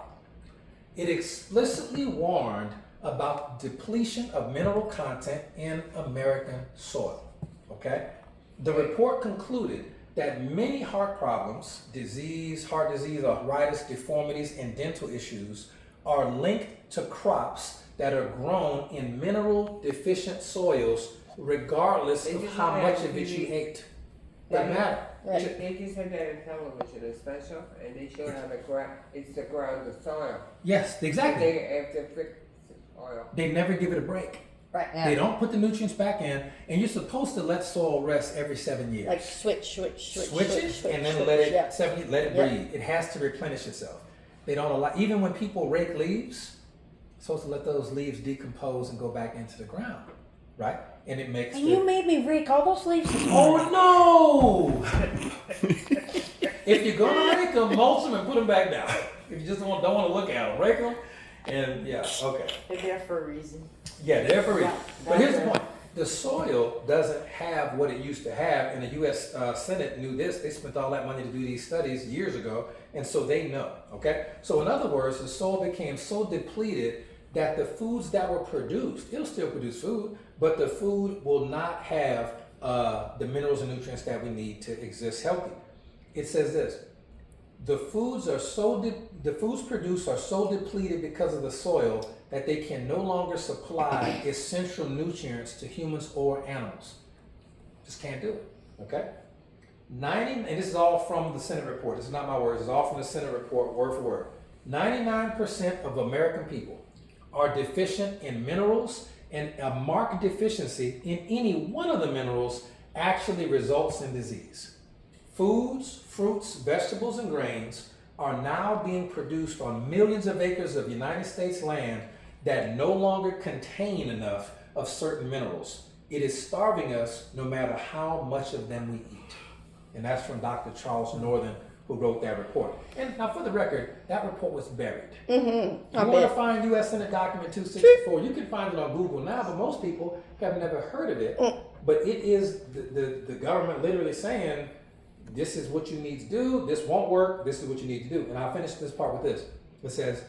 It explicitly warned about depletion of mineral content in American soil. Okay? The report concluded that many heart problems, heart disease, arthritis, deformities, and dental issues are linked to crops that are grown in mineral deficient soils, regardless of how much of it you ate. Doesn't matter. They just had that on television, a special, and they showed how it's the ground, the soil. Yes, exactly. They have to fix Oil. They never give it a break. Right. Yeah. They don't put the nutrients back in, and you're supposed to let soil rest every 7 years. Like switch Switch it and then switch, let it yeah. 7 let it Yeah. breathe. It has to replenish itself. They don't allow, even when people rake leaves, supposed to let those leaves decompose and go back into the ground, right? And it makes. And you made me rake all those leaves. Oh no! If you're gonna rake them, mulch them and put them back down. If you just don't want to look at them, rake them. And yeah, okay. They're there for a reason. Yeah, they're for real. Yeah, But here's the that's point. The soil doesn't have what it used to have, and the U.S. Senate knew this. They spent all that money to do these studies years ago, and so they know, okay? So in other words, the soil became so depleted that the foods that were produced, it'll still produce food, but the food will not have the minerals and nutrients that we need to exist healthy. It says this: the foods produced are so depleted because of the soil that they can no longer supply essential nutrients to humans or animals. Just can't do it. Okay? And this is all from the Senate report. This is not my words. It's all from the Senate report, word for word. 99% of American people are deficient in minerals, and a marked deficiency in any one of the minerals actually results in disease. Foods, fruits, vegetables, and grains are now being produced on millions of acres of United States land that no longer contain enough of certain minerals. It is starving us no matter how much of them we eat. And that's from Dr. Charles Northern, who wrote that report. And now for the record, that report was buried. Mm-hmm. You want to find U.S. Senate document 264, you can find it on Google now, but most people have never heard of it. But it is the government literally saying, this is what you need to do, this won't work, this is what you need to do. And I'll finish this part with this. It says,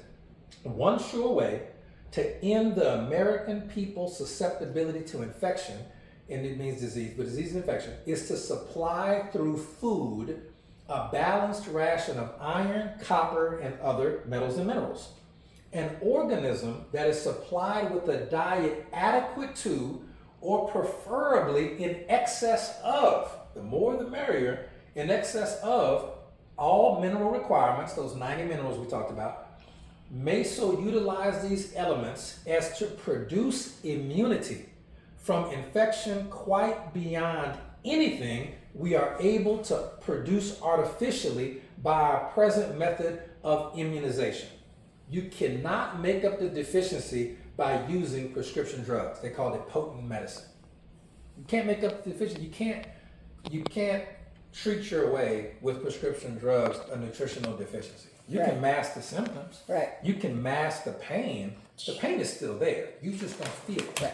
one sure way to end the American people's susceptibility to infection, and it means disease, but disease and infection, is to supply through food a balanced ration of iron, copper, and other metals and minerals. An organism that is supplied with a diet adequate to, or preferably in excess of, the more the merrier, in excess of all mineral requirements, those 90 minerals we talked about, may so utilize these elements as to produce immunity from infection quite beyond anything we are able to produce artificially by our present method of immunization. You cannot make up the deficiency by using prescription drugs. They call it potent medicine. You can't make up the deficiency. You can't treat your way with prescription drugs a nutritional deficiency. You Right. can mask the symptoms. Right. You can mask the pain. The pain is still there. You just don't feel it. Right.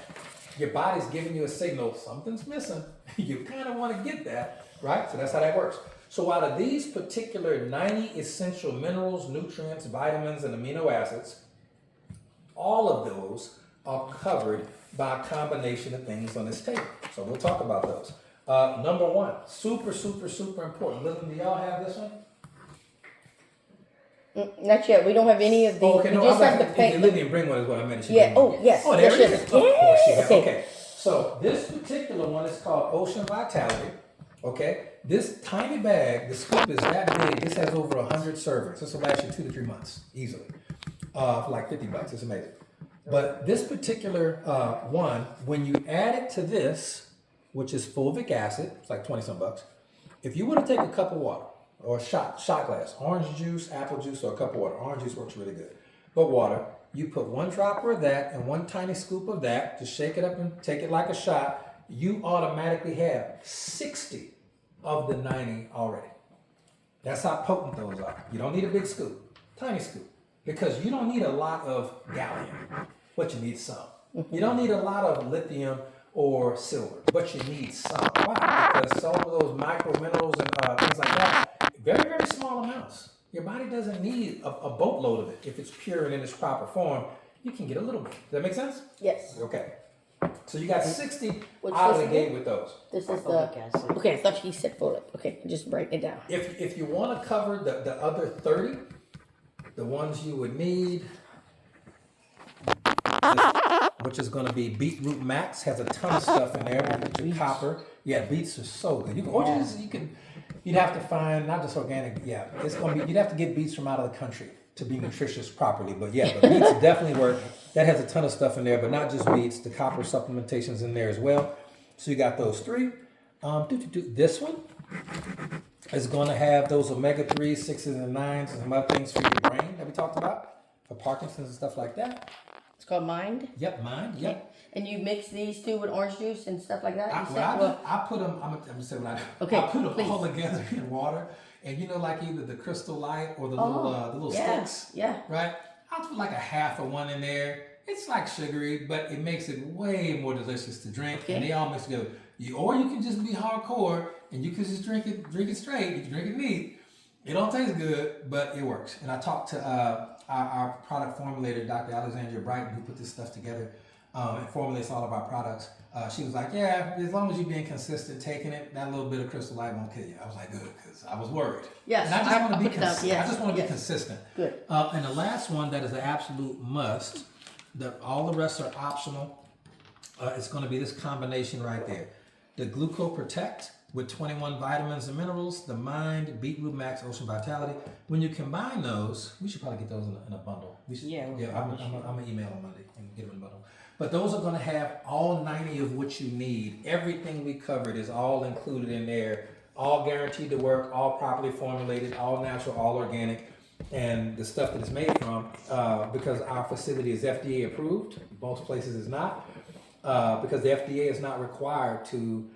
Your body's giving you a signal, something's missing. You kind of want to get that, right? So that's how that works. So out of these particular 90 essential minerals, nutrients, vitamins, and amino acids, all of those are covered by a combination of things on this table. So we'll talk about those. Number one, super important. Listen, do y'all have this one? Not yet. We don't have any of the. Okay, we no, just I'm have the not. paint. Lillian bring one is what I meant. She Yeah. bring one. Oh yes. Oh, there yes, it yes. is. Of course she has. Okay. Okay. So this particular one is called Ocean Vitality. Okay. This tiny bag, the scoop is that big. This has over 100 servings. This will last you 2 to 3 months easily. For like $50. It's amazing. But this particular one, when you add it to this, which is fulvic acid, it's like 20 some bucks. If you were to take a cup of water or a shot glass, orange juice, apple juice, or a cup of water, orange juice works really good. But water, you put 1 dropper of that and 1 tiny scoop of that, just shake it up and take it like a shot, you automatically have 60 of the 90 already. That's how potent those are. You don't need a big scoop, tiny scoop, because you don't need a lot of gallium, but you need some. You don't need a lot of lithium or silver, but you need some. Why? Because some of those micro minerals and things like that, very, very small amounts. Your body doesn't need a boatload of it. If it's pure and in its proper form, you can get a little bit. Does that make sense? Yes. Okay. So you got 60 What's out of this the gate again? with those. This is Folic the. acid. Okay, I thought he said folate. Okay, just write it down. If you want to cover the other 30, the ones you would need, which is going to be Beetroot Max, has a ton of stuff in there. You get your copper. Yeah, beets are so good. You can, or you'd have to find not just organic. Yeah, it's going to be. You'd have to get beets from out of the country to be nutritious properly. But yeah, the beets definitely work. That has a ton of stuff in there, but not just beets. The copper supplementation's in there as well. So you got those three. This one is going to have those omega-3s, 6s, and 9s, and some other things for your brain that we talked about, for Parkinson's and stuff like that. It's called Mind. Yep, Mind. Yep. And you mix these two with orange juice and stuff like that. I put them. I'm gonna say what I do. Okay, I put them please. all together in water, and like either the Crystal Light or the little sticks. Yeah. Right. I'll put like a half of one in there. It's like sugary, but it makes it way more delicious to drink, and they all mix together. Or you can just be hardcore and you can just drink it straight. You can drink it neat. It don't taste good, but it works. And I talked to our product formulator, Dr. Alexandria Brighton, who put this stuff together and formulates all of our products. She was like, yeah, as long as you're being consistent taking it, that little bit of Crystal Light won't kill you. I was like, good, because I was worried. Yes, and I just want to be consistent. I just want to be consistent. Good. And the last one that is an absolute must, all the rest are optional. It's going to be this combination right there. The Gluco Protect with 21 vitamins and minerals, the Mind, Beetroot Max, Ocean Vitality. When you combine those, we should probably get those in a bundle. I'm going to email on Monday and get them in a bundle. But those are going to have all 90 of what you need. Everything we covered is all included in there, all guaranteed to work, all properly formulated, all natural, all organic. And the stuff that it's made from, because our facility is FDA approved, most places is not, because the FDA is not required to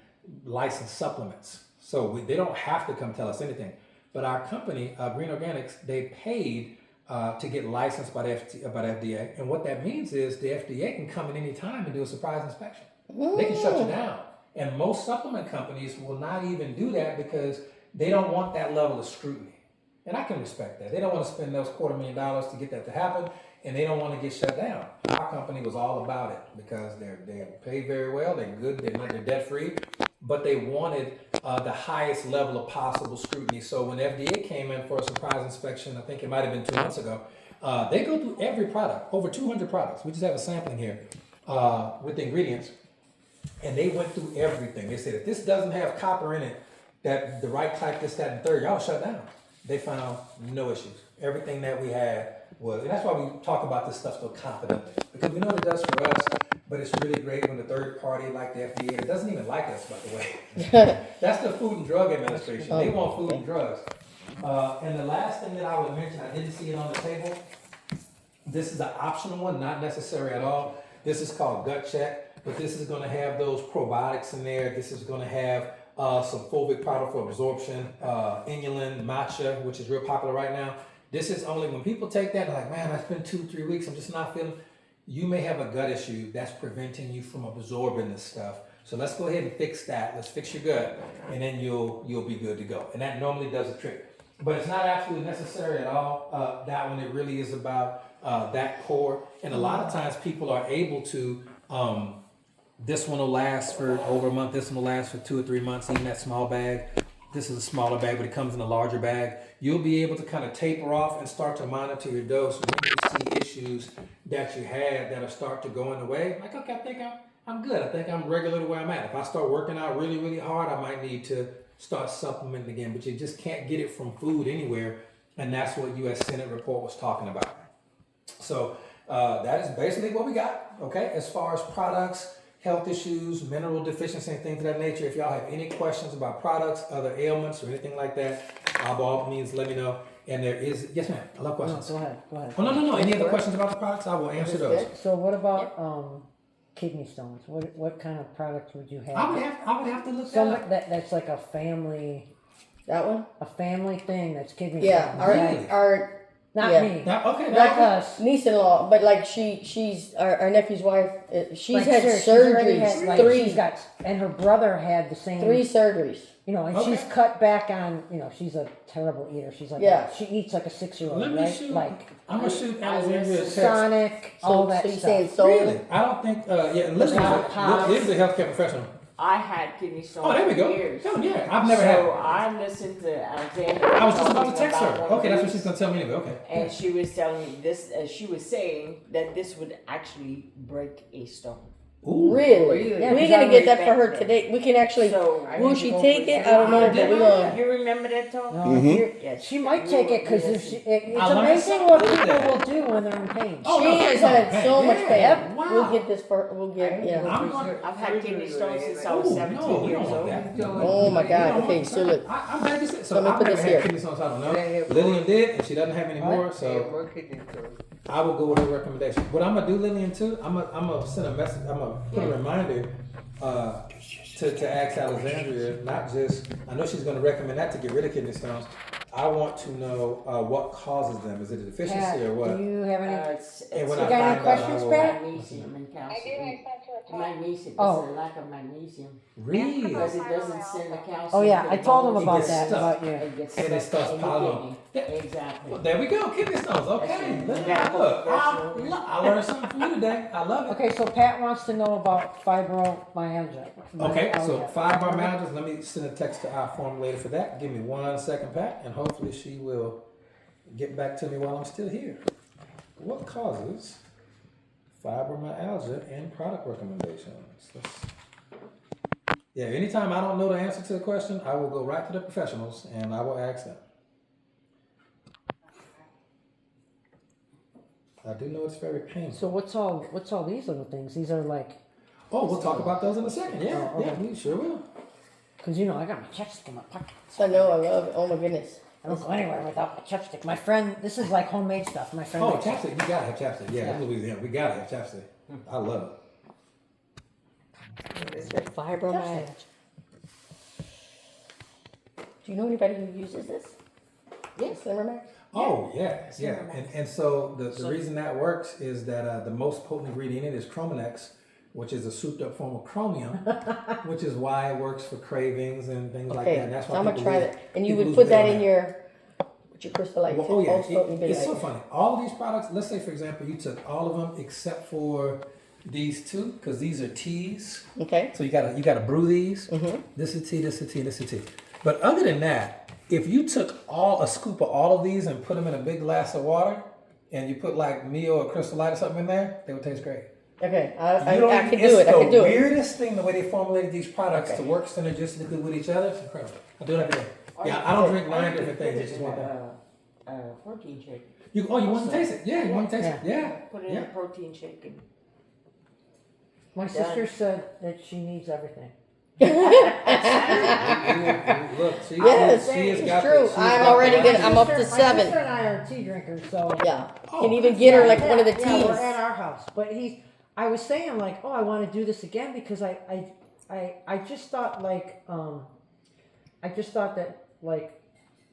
license supplements. So they don't have to come tell us anything. But our company, Green Organics, they paid to get licensed by the FDA. And what that means is the FDA can come at any time and do a surprise inspection. They can shut you down. And most supplement companies will not even do that because they don't want that level of scrutiny. And I can respect that. They don't want to spend those $250,000 to get that to happen, and they don't want to get shut down. Our company was all about it because they're paid very well, they're good, they're debt free, but they wanted the highest level of possible scrutiny. So when FDA came in for a surprise inspection, I think it might have been 2 months ago, they go through every product, over 200 products. We just have a sampling here with the ingredients, and they went through everything. They said if this doesn't have copper in it, that the right type, this, that, and third, y'all shut down. They found no issues. Everything that we had was, and that's why we talk about this stuff so confidently, because we know what it does for us, but it's really great when the third party, like the FDA, it doesn't even like us, by the way. That's the Food and Drug Administration. They want food and drugs. And the last thing that I would mention, I didn't see it on the table. This is an optional one, not necessary at all. This is called Gut Check, but this is going to have those probiotics in there. This is going to have some fulvic powder for absorption, inulin, matcha, which is real popular right now. This is only when people take that, they're like, man, it's been 2-3 weeks, I'm just not feeling. You may have a gut issue that's preventing you from absorbing this stuff. So let's go ahead and fix that. Let's fix your gut, and then you'll be good to go. And that normally does the trick. But it's not absolutely necessary at all. That one, it really is about that core. And a lot of times people are able to, this one will last for over a month. This one will last for 2 or 3 months, even that small bag. This is a smaller bag, but it comes in a larger bag. You'll be able to kind of taper off and start to monitor your dose when you see issues that you had that are start to go in the way. Like, okay, I think I'm good. I think I'm regular where I'm at. If I start working out really, really hard, I might need to start supplementing again. But you just can't get it from food anywhere. And that's what U.S. Senate report was talking about. So that is basically what we got, okay? As far as products, health issues, mineral deficiency, and things of that nature. If y'all have any questions about products, other ailments, or anything like that, by all means, let me know. And there is, yes ma'am, I love questions. No, go ahead. Oh, no. Any other questions about the products? I will answer those. So what about kidney stones? What kind of products would you have? I would have to look that up. That's like a family. That one? A family thing that's kidney Yeah, stones. our Not yeah. me. Okay, Like us. niece-in-law, but like she's our nephew's wife. She's Like, had seriously, she's already surgeries, had, like, three she's got, and her brother had the same. 3 surgeries. You know, and Okay. she's cut back on. You know, she's a terrible eater. She's like, she eats like a 6-year-old, Let me right? shoot. Like I'm gonna shoot Alexandria a text. Sonic, all that so you stuff. saying soul? Really? I don't think. Listen, this is a healthcare professional. I had kidney stones Oh, there we for go. years. Oh, yeah, I've never had. So I listened to Alexandra. I was just about to talking text her. about one Okay, of that's what these, she's gonna tell me anyway. Okay. And she was telling me this. She was saying that this would actually break a stone. Ooh. Really? Yeah, We're 'cause gonna I get that already for her back today. We can actually. So, I Will need to she go take for it? this. I don't know, but we're gonna. you remember that talk? No, Mhm. Yes. she might take it because Yes. it's I learned amazing something what new people today. will do when they're in pain. Oh, She no, has she's on had pain. so much Yeah. pain. Yep. Wow. We'll get this for. We'll I get. need to Yeah. go I'm for going- this. I've had kidney stones since I Oh, was no, 17 we don't years want old. that. Oh my God. Okay, so look. I'm glad you said so. Let me I've put never this had here. kidney stones, I don't know. Yeah, yeah. Lillian did, and she doesn't have any more, Yeah, so more kidney stones. I will go with her recommendation. What I'm gonna do, Lillian, too, I'm gonna send a message, I'm gonna put a reminder to ask Alexandria, not just, I know she's gonna recommend that to get rid of kidney stones. I want to know what causes them. Is it a deficiency Pat, or what? do you have any? It's And when You I got any find out, questions, I will. Pat? magnesium and I did, calcium. I sent you a text. Magnesium, Oh. it's a lack of magnesium. Really? Because it doesn't send the calcium. Oh yeah, to I the told them bones. about gets that stuck. about you. It gets And it stuck starts in your piling on. kidney. Exactly. Well, there we go, kidney stones. Okay, That's look, right. look, That's I learned something from you today. I love it. Okay, so Pat wants to know about fibromyalgia. Okay, so Myalgia. fibromyalgia. Let me send a text to our formulator for that. Give me 1 second, Pat, and hopefully she will get back to me while I'm still here. What causes fibromyalgia and product recommendations? Yeah, anytime I don't know the answer to the question, I will go right to the professionals and I will ask them. I do know it's very painful. So what's all these little things? These are like, Oh, we'll talk about those in a second. Yeah, Oh, okay. yeah, we sure will. cause you know I got my chapstick in my pocket. I know. I love it. Oh my goodness. I don't go anywhere without my chapstick. My friend, this is like homemade stuff. My friend. Oh, makes it. chapstick. You gotta have chapstick. Yeah, Yeah. in Louisiana, we gotta have chapstick. I love it. Fibromyalgia. Do you know anybody who uses this? Yes. Slimmer Max? Oh, yeah, yeah. And so the reason that works is that the most potent ingredient in it is Chrominex, which is a souped up form of chromium, which is why it works for cravings and things like that. Okay, And that's so why I'm gonna people try lose- that. And you people would lose put that weight in on your, with your crystallite Well, too. oh yeah, Also, you'd be it's like- so funny. All of these products, let's say for example, you took all of them except for these two, because these are teas. Okay. So you gotta brew these. Mm-hmm. This is tea, this is tea, this is tea. But other than that, if you took a scoop of all of these and put them in a big glass of water, and you put like Mio or Crystal Light or something in there, they would taste great. Okay, You I don't can even- do it. I can do It's it. the weirdest thing, the way they formulated these products Okay. to work synergistically with each other. It's incredible. I do it every day. Yeah, I don't drink 9 different things. It's just one thing. Protein shake. You want to taste it? Yeah, you want to taste it? Yeah. Put it in a protein shake and My sister said that she needs everything. Look, she, Yes, she has it's got true. she's I'm got already the- gonna- I'm up to My 7. sister and I are tea drinkers, so. Yeah. Oh, Can even get her like Yeah, one of the yeah, teas. we're at our house, but I was saying like, oh, I want to do this again because I just thought like,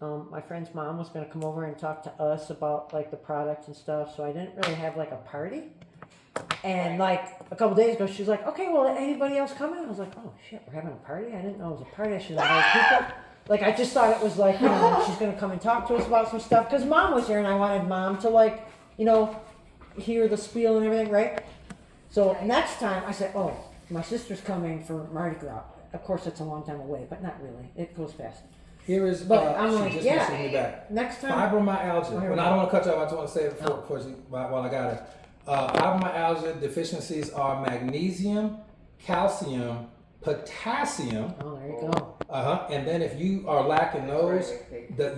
my friend's mom was gonna come over and talk to us about like the product and stuff, so I didn't really have like a party. And like a couple days ago, she was like, okay, well, anybody else coming? I was like, oh shit, we're having a party? I didn't know it was a party. I should invite people. Like, I just thought it was like, she's gonna come and talk to us about some stuff. Cause mom was here and I wanted mom to like, hear the spiel and everything, right? So next time I said, oh, my sister's coming for Mardi Gras. Of course, it's a long time away, but not really. It goes fast. Here is, But I'm she like, just yeah. messaged me back. Next time. Fibromyalgia. here Well, we I go. don't want to cut you off. I just want to say it before while I got it. Fibromyalgia deficiencies are magnesium, calcium, potassium. Oh, there you go. And then if you are lacking those,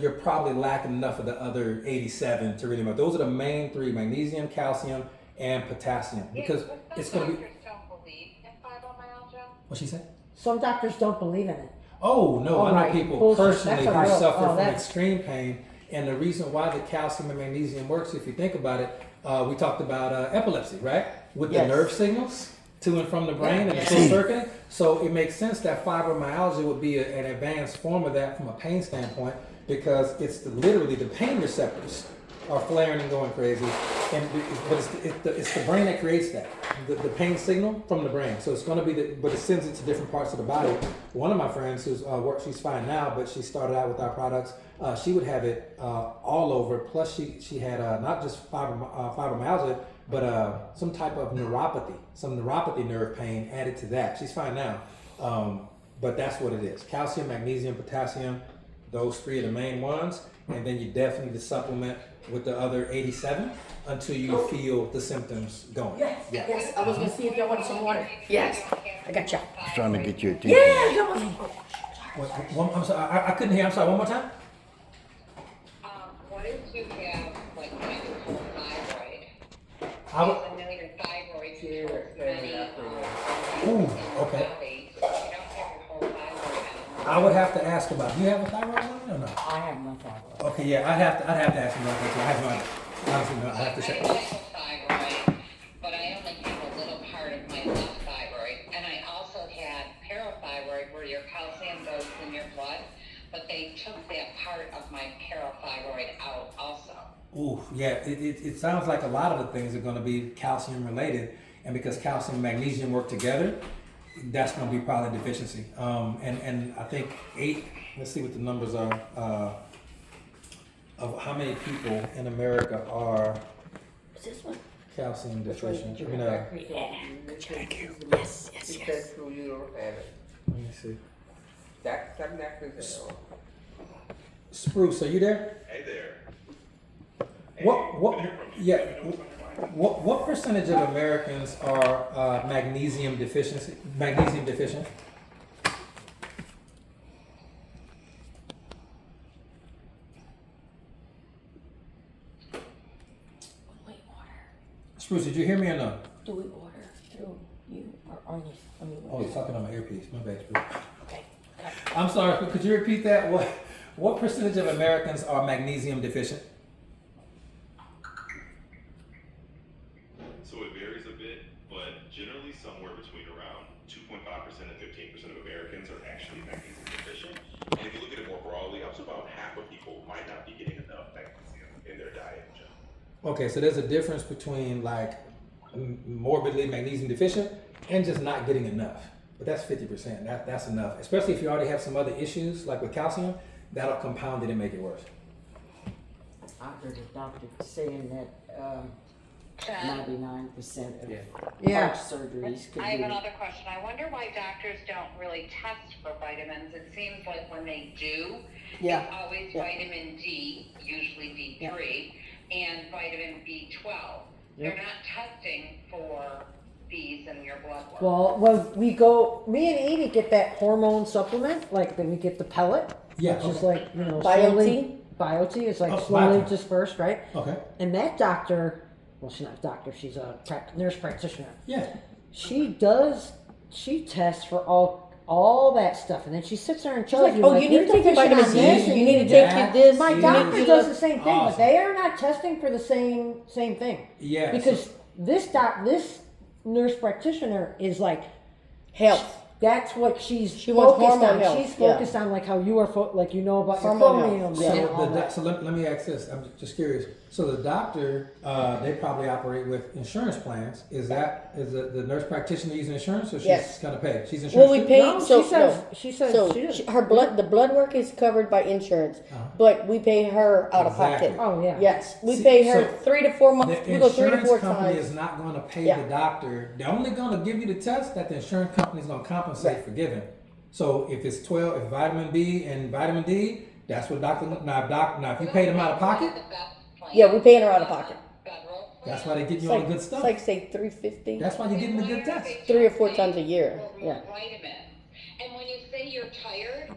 you're probably lacking enough of the other 87 to really matter. Those are the main 3: magnesium, calcium, and potassium. Because it's going to be. Don't believe in fibromyalgia. What she said? Some doctors don't believe in it. Oh no, Oh, I know right. people Bullshit. personally That's who a real- suffer oh, from that's- extreme pain, and the reason why the calcium and magnesium works, if you think about it, we talked about epilepsy, right? With the Yes. nerve signals to and from the brain and the full circuit. So it makes sense that fibromyalgia would be an advanced form of that from a pain standpoint, because it's literally the pain receptors are flaring and going crazy, but it's the brain that creates that, the pain signal from the brain. So it's going to be but it sends it to different parts of the body. One of my friends who's she's fine now, but she started out with our products. She would have it all over. Plus she had not just fibromyalgia, but some type of neuropathy, some neuropathy nerve pain added to that. She's fine now, but that's what it is: calcium, magnesium, potassium. Those 3 are the main ones, and then you definitely need to supplement with the other 87 until you feel the symptoms going. Yes, Yeah. yes. I was gonna see if y'all wanted some water. Yes, I got you. Just trying to get your attention. Yeah, go on. I'm sorry, I couldn't hear. I'm sorry. One more time. What if you have like medical thyroid? I would. I know your thyroid Yeah, controls that's many exactly Ooh, okay. bodies. You don't have your whole thyroid. I would have to ask about. Do you have a thyroid gland or no? I have no thyroid. Okay, yeah, I'd have to ask him about that too. I have no idea. Honestly, no, I have to I check. have hypothyroid, but I only have a little part of my left thyroid, and I also had parathyroid where your calcium goes in your blood, but they took that part of my parathyroid out also. Ooh, yeah, it sounds like a lot of the things are going to be calcium related, and because calcium and magnesium work together, that's going to be probably deficiency. And I think 8. Let's see what the numbers are. Of how many people in America are Is this one? calcium deficient? you You know, Thank you. Yes, yes, He yes. says who you don't have it. let me see. Some doctors say, oh. Spruce, are you there? Hey there. What percentage of Americans are magnesium deficient? Wait, water. Spruce, did you hear me or no? Do we order through you or Arnie? I mean, Oh, he's talking on my earpiece. My bad, Spruce. okay. I'm sorry. Could you repeat that? What percentage of Americans are magnesium deficient? So it varies a bit, but generally somewhere between around 2.5% and 15% of Americans are actually magnesium deficient. And if you look at it more broadly, up to about half of people might not be getting enough magnesium in their diet in general. Okay, so there's a difference between like morbidly magnesium deficient and just not getting enough. But that's 50%. That's enough. Especially if you already have some other issues like with calcium, that'll compound it and make it worse. I heard a doctor saying that 99% of Yeah. heart surgeries could I have be. another question. I wonder why doctors don't really test for vitamins. It seems like when they do, Yeah. it's always Yeah. vitamin D, usually D3, and vitamin B12. Yep. They're not testing for these in your blood work. Well, me and Edie get that hormone supplement, like then we get the pellet, Yeah. which is Okay. like, you know, Biotin? Biotin is like Oh, slowly Biotin. dispersed, right? Okay. And that doctor, well, she's not a doctor, she's a nurse practitioner. Yeah. She tests for all that stuff, and then she sits there and She's tells like, you, oh, like, you need you're to take your deficient vitamin on D. this, and You need to take your this. My you doctor need to does look- the same thing, Awesome. but they are not testing for the same thing. Yeah. Because this nurse practitioner is like, Health. that's what she's She wants focused hormone on. health, She's focused on like how you are, like you know about Hormone your health, chromium yeah. and all that. So let me ask this. I'm just curious. So the doctor, they probably operate with insurance plans. Is the nurse practitioner using insurance, or she's Yes. gonna pay? She's insurance. Well, we too? pay. No, so she says so she does. her the blood work is covered by insurance, Uh-huh. but we pay her out of Exactly. pocket. Oh yeah. Yes, we See, pay her so 3 to 4 months. The We go 3 to insurance 4 company times. is not going to pay Yeah. the doctor. They're only going to give you the test that the insurance company is going to compensate Right. for giving. So if it's 12, if vitamin B and vitamin D, that's what doctor. Now if you pay them out of pocket, Yeah, we're paying her out of pocket. that's why they get It's you all like, the good stuff. It's like say $350. That's why you're getting the good test. 3 or 4 times a year. Yeah. Vitamins. And when you say you're tired,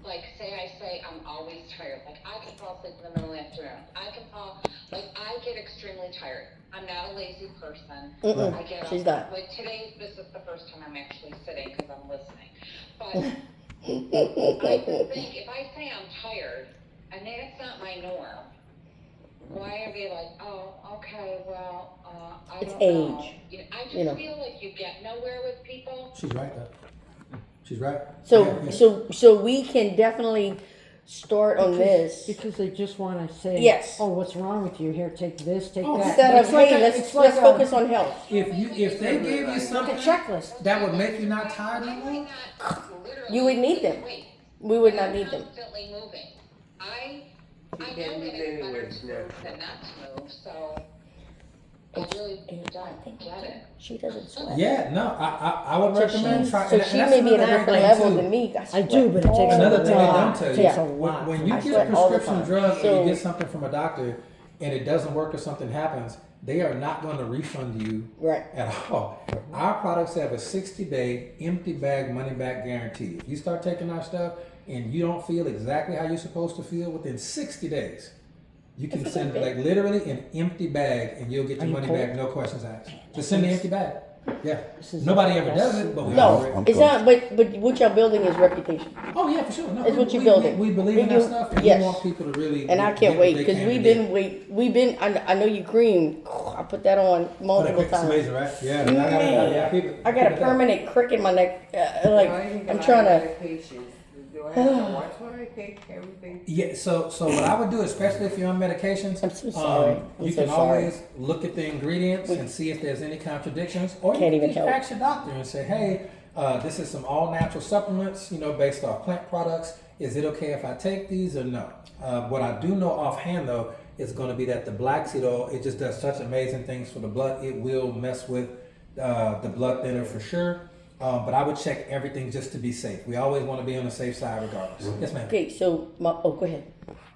like say I say I'm always tired. Like I can fall asleep in the middle of the afternoon. I get extremely tired. I'm not a lazy person. Mm-mm. I get She's up. not. Like today, this is the first time I'm actually sitting because I'm listening. But I just think if I say I'm tired, and then it's not my norm, why are they like, oh, okay, well, I It's don't know. age. I just You know. feel like you get nowhere with people. She's right though. She's right. So Yeah, yeah. so we can definitely start on this. Because they just want to say, Yes. oh, what's wrong with you? Here, take this, take that. Instead It's of like hey, a- it's let's like a- focus on health. If they gave you like something a checklist. that would make you not tired I anymore, might not literally You would need them. wait. We would not I'm need them. constantly moving. I You know can't that move it's better anyways, to yeah. move than not to move, so. I really don't get it. She doesn't sweat. Yeah, no, I would So recommend she, trying. so she may be at a different level than me. I do, but it takes a Another lot. thing they don't tell It you, takes Yeah. a lot. when you I get a sweat all the prescription time. drug or So- you get something from a doctor and it doesn't work or something happens, they are not going to refund you Right. at all. Our products have a 60-day empty bag money back guarantee. If you start taking our stuff and you don't feel exactly how you're supposed to feel within 60 days, you can That's a send good like literally an empty bag and you'll get your Are you money cold? back, no questions asked. Just send the empty bag. Yeah. This is Nobody the ever best does it, but we No, offer it. it's not. But what y'all building is reputation, Oh yeah, for sure. No, It's what you're we- building. We believe in We that do- stuff, and yes. we want people to really. and I get can't what wait they because can we've today. been. I know you cream. I put that on Oh, multiple it's times. amazing, right? Yeah, Man, I got a permanent crick in my neck. Like I'm to. trying to. Medications. Do I have to watch what I take? Everything. Yeah, so what I would do, especially if you're on medications, I'm so sorry. I'm you so can sorry. always look at the ingredients and see if there's any contradictions, or you Can't can even just help. ask your doctor and say, hey, this is some all natural supplements, based off plant products. Is it okay if I take these or no? What I do know offhand though is going to be that the black seed oil, it just does such amazing things for the blood. It will mess with the blood thinner for sure. But I would check everything just to be safe. We always want to be on the safe side regardless. Yes, ma'am. Okay, so go ahead.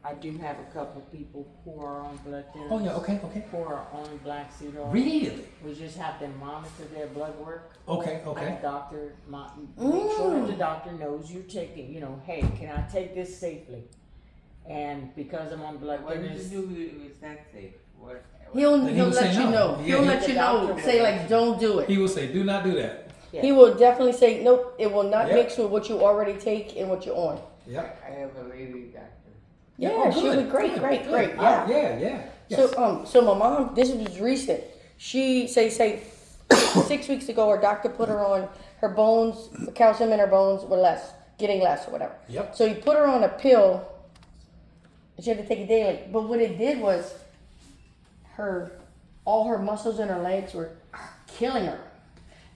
I do have a couple of people who are on blood thinners. Oh yeah, okay. Who are on black seed oil. Really? We just have them monitor their blood work. Okay. And the doctor, make sure that the doctor knows you're taking, hey, can I take this safely? And because I'm on blood What did thinners, you do if it's not safe? What? He'll Then he will let say you no. know. Yeah, He'll he- let you The know. doctor Say will. like, don't do it. He will say, do not do that. yeah. He will definitely say, nope. It will not Yep. mix with what you already take and what you're on. Yep. I have a lady doctor. Yeah, Oh, she'll good, be great, good, great, good. great. Ah, Yeah. yeah. Yes. So my mom, this was recent. She say 6 weeks ago, her doctor put her on her bones, the calcium in her bones were getting less or whatever. Yep. So he put her on a pill. And she had to take it daily. But what it did was, all her muscles in her legs were killing her.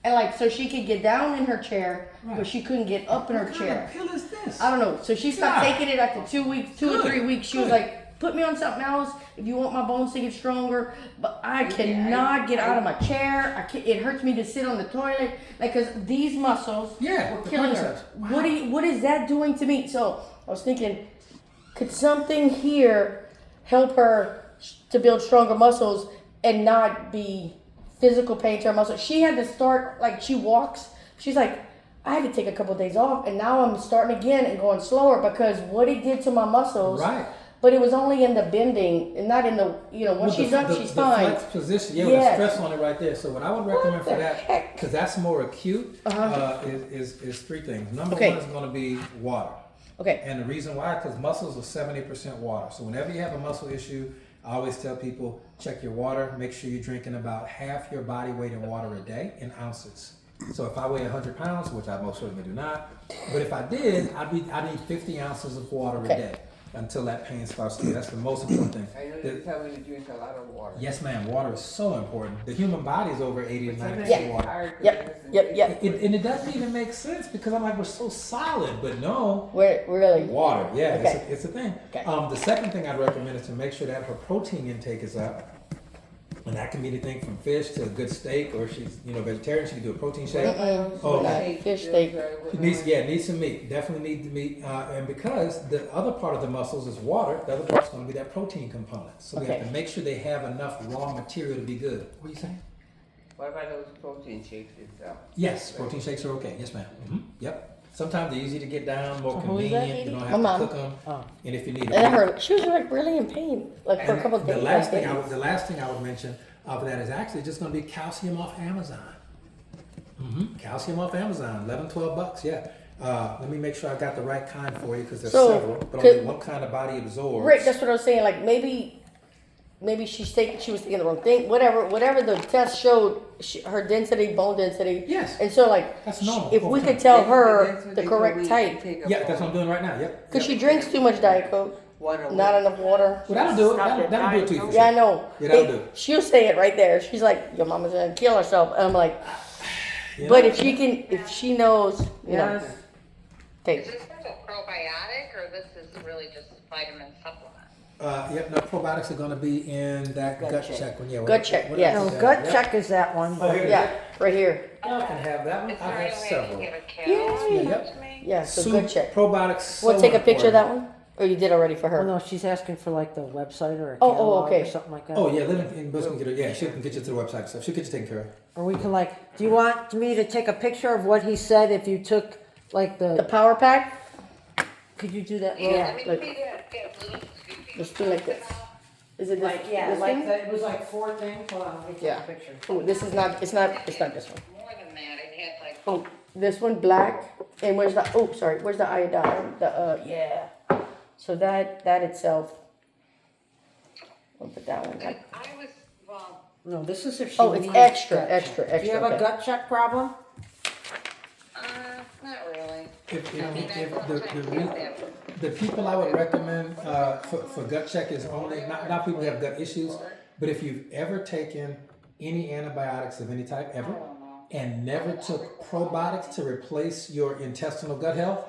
And like, so she could get down in her chair, Right. but she couldn't get up in her What chair. kind of pill is this? I don't know. So she stopped God. taking it after 2 weeks, 2 or Good, 3 weeks. She was good. like, put me on something else if you want my bones to get stronger. But I cannot get out of my chair. It hurts me to sit on the toilet. Like, cause these muscles Yeah, were the killing her. quadriceps. Wow. What is that doing to me? So I was thinking, could something here help her to build stronger muscles and not be physical pain to her muscles? She had to start, like, she walks. She's like, I had to take a couple of days off, and now I'm starting again and going slower because what it did to my muscles. Right. But it was only in the bending and not in the, once Well, she's the- up, the- she's the fine. flex position, yeah, Yes. with the stress on it right there. So what I would recommend for the that, heck? because that's more acute, Uh-huh. is three things. Number Okay. one is going to be water. Okay. And the reason why, because muscles are 70% water. So whenever you have a muscle issue, I always tell people, check your water. Make sure you're drinking about half your body weight in water a day in ounces. So if I weigh 100 pounds, which I most certainly do not, but if I did, I need 50 ounces of water Okay. a day until that pain starts to. That's the most important thing. I know The- you tell me to drink a lot of water. Yes, ma'am. Water is so important. The human body is over 80 to But 90% sometimes it's water. hard to Yep, listen yep, to yep. people. And it doesn't even make sense because I'm like, we're so solid, but no. We're really. Water, yeah, Okay. it's a thing. Okay. The second thing I'd recommend is to make sure that her protein intake is up. And that can be anything from fish to a good steak, or if she's vegetarian, she can do a protein shake. Oh, okay. Fish steak. Needs some meat. Definitely need the meat. And because the other part of the muscles is water, the other part's going to be that protein component. So we have Okay. to make sure they have enough raw material to be good. What are you saying? What about those protein shakes itself? Yes, protein shakes are okay. Yes, ma'am. Yep. Sometimes they're easy to get down, more who is that, convenient. You Edie? don't My have mom. to cook them. Oh. And if you need And she was like really in pain, like for a couple of the days. last like thing days. the last thing I would mention of that is actually just going to be calcium off Amazon. Calcium off Amazon, $11-12. Yeah. Let me make sure I got the right kind for you because there's So, several, but could- only one kind of body absorbs. Right, that's what I was saying. Like maybe she was taking the wrong thing. Whatever the test showed, her density, bone density. Yes. And so like, That's normal. if we Okay. could tell That's her what the they correct told me type, to take a Yeah, that's what ball. I'm doing right now. Yep. because she drinks too much Diet Coke, Water not enough water. Well, that'll do it. Stop That'll, it. that'll do it to you. for Yeah, I sure. know. Yeah, that'll do it. She'll say it right there. She's like, "Your mama's gonna kill herself," and I'm like, You "But know? if she knows, Yes. Is okay." this like a probiotic or this is really really just vitamin supplement? Yep, no, probiotics are gonna be in that gut check one, yeah. Gut check, yes. No, else is that? gut Yep. check is that one. Oh, here it Yeah, is. right here. I can have that one, Is I there have any way I several. can give a kid Yay. Yep. to me? Yeah, so Soup, gut check. probiotics. We'll so take a picture of that important. one? Or you did already for Oh her? no, she's asking for like the website or a Oh, catalog okay. or something like that. Oh, yeah, Lily and Bush can get it, yeah, she can get you to the website, so she'll get you taken care of. Or we can like, do you want me to take a picture of what he said if you took like The the, power pack? could you do that? Yeah, Let me like- see that, little scoopy. Just do like this. Is it this, Like, yeah, this like, thing? it was like 4 things, hold on, let me take Yeah. a picture. Oh, this is not, it's not this one. More than that, it had like. Oh, this one black, and where's the, oh, sorry, where's the iodine? Yeah. So that itself. I'll put that one. I was, well, No, this is if she Oh, it's needs extra, gut extra, check. Do you extra, have a okay. gut check problem? not really. If, I mean, if, I if sometimes get that. the people I would recommend, for gut check is only, not people who have gut issues, but if you've ever taken any antibiotics of any type ever, and never took probiotics to replace your intestinal gut health,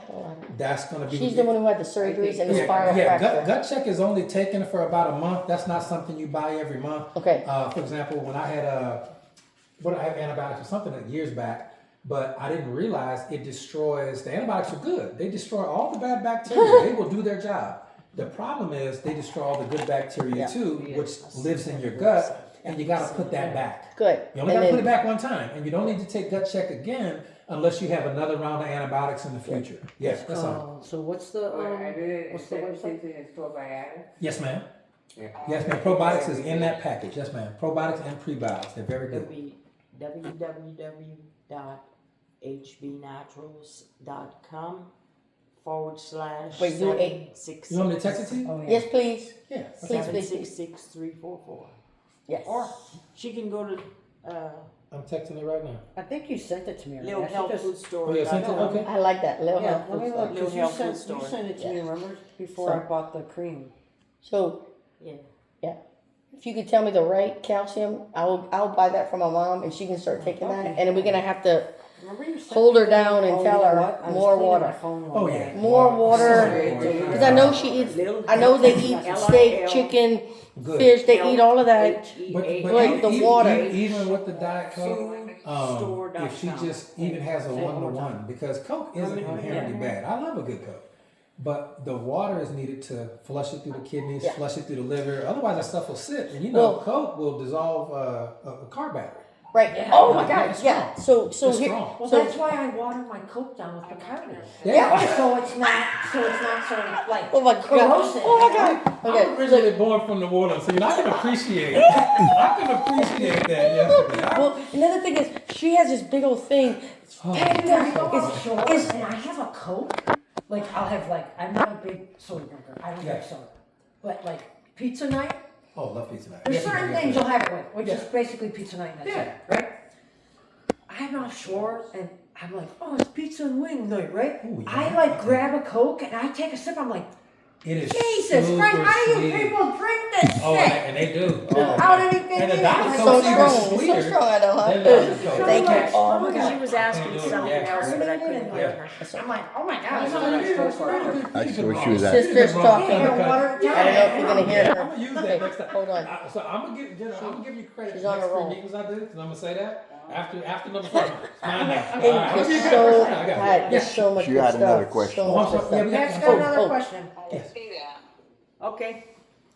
that's gonna be. She's the one who had the surgeries and the Yeah, spiral yeah, fracture. gut check is only taken for about a month. That's not something you buy every month. Okay. For example, when I had I had antibiotics or something years back, but I didn't realize it destroys. The antibiotics are good. They destroy all the bad bacteria. They will do their job. The problem is they destroy all the good bacteria Yeah. too, which lives in your gut, and you got to put that back. Good. You only And got to put then- it back one time, and you don't need to take gut check again unless you have another round of antibiotics in the future. Yes, that's all. So what's the, I did it, what's the website? it's probiotic. Yes, ma'am. Yeah. Yes, ma'am. Probiotics is in that package. Yes, ma'am. Probiotics and prebiotics. They're very It'll good. be www.hbnaturals.com/. Wait, do a- You want me to text it to you? Oh, yeah. Yes, please. Yeah. Please, please, please. 766-344. Yes. Or she can go to I'm texting it right now. I think you sent it to me already. Little I should Health just- Food Store. Oh, yeah, sent it? Okay. I like that. Little Yeah, health let me food look, stuff. 'cause Little health food you store. sent it to me, Yeah. remember, before I bought the cream. So, Yeah. yeah. If you could tell me the right calcium, I'll buy that for my mom and she can start taking that. Okay. And then we're gonna have to Remember you sent hold her me- down and Oh, tell you know her what? I was more cleaning water. my phone one Oh, day. yeah. More water. Because I know she eats, I know they eat steak, chicken, Good. fish, they eat all of that. But Like the water. even with the Diet Coke, if she just even has a 1-to-1, because Coke isn't inherently bad. I love a good Coke. But the water is needed to flush it through the kidneys, Yeah. flush it through the liver. Otherwise, that stuff will sit. And you know, Well- Coke will dissolve a car battery. Right. Oh my Yeah, God. it's Yeah. strong. So It's here. strong. Well, So that's why I water my Coke down with Bacardi. Yeah. So it's not so like oh my God. corrosive. Oh my God. I'm Okay. originally born from the water, so you know, I can appreciate it. I can appreciate that yesterday. Well, another thing is she has this big old thing. And I go offshore and I have a Coke. Like I'll have like I'm not a big soda drinker. I don't Yeah. drink soda. But like pizza night, Oh, love pizza night. there's Yes, certain yes, things yes. you'll have it with, which Yeah. is basically pizza night and that's it, right? I'm offshore and I'm like, oh, it's pizza and wing night, right? Ooh, yeah. I like grab a Coke and I take a sip. I'm like, It is Jesus super Christ, how do you sweet. people drink this Oh, shit? and they do. Oh, How man. did it get And the in? Diet It's Coke's So even strong. It's so sweeter strong. I know. than Huh? the Coke. Thank you. Oh my She God. was asking something else, but I couldn't hear her. I'm like, oh my God. I see what she was at. Sisters talking. Hey, I your water don't know if you're gonna hear I'm her. gonna use that Okay, next time. hold on. So I'm gonna give you credit She's for on next a roll. three meetings I do, because I'm gonna say that after number 4. It's mine now. All Hey, right, I'm gonna give you there's credit so, for that. I got it. God, there's so much You good had stuff. another question. So Oh, much I'm good sorry. Yeah, stuff. we got- That's got another oh. question. I see that. Okay.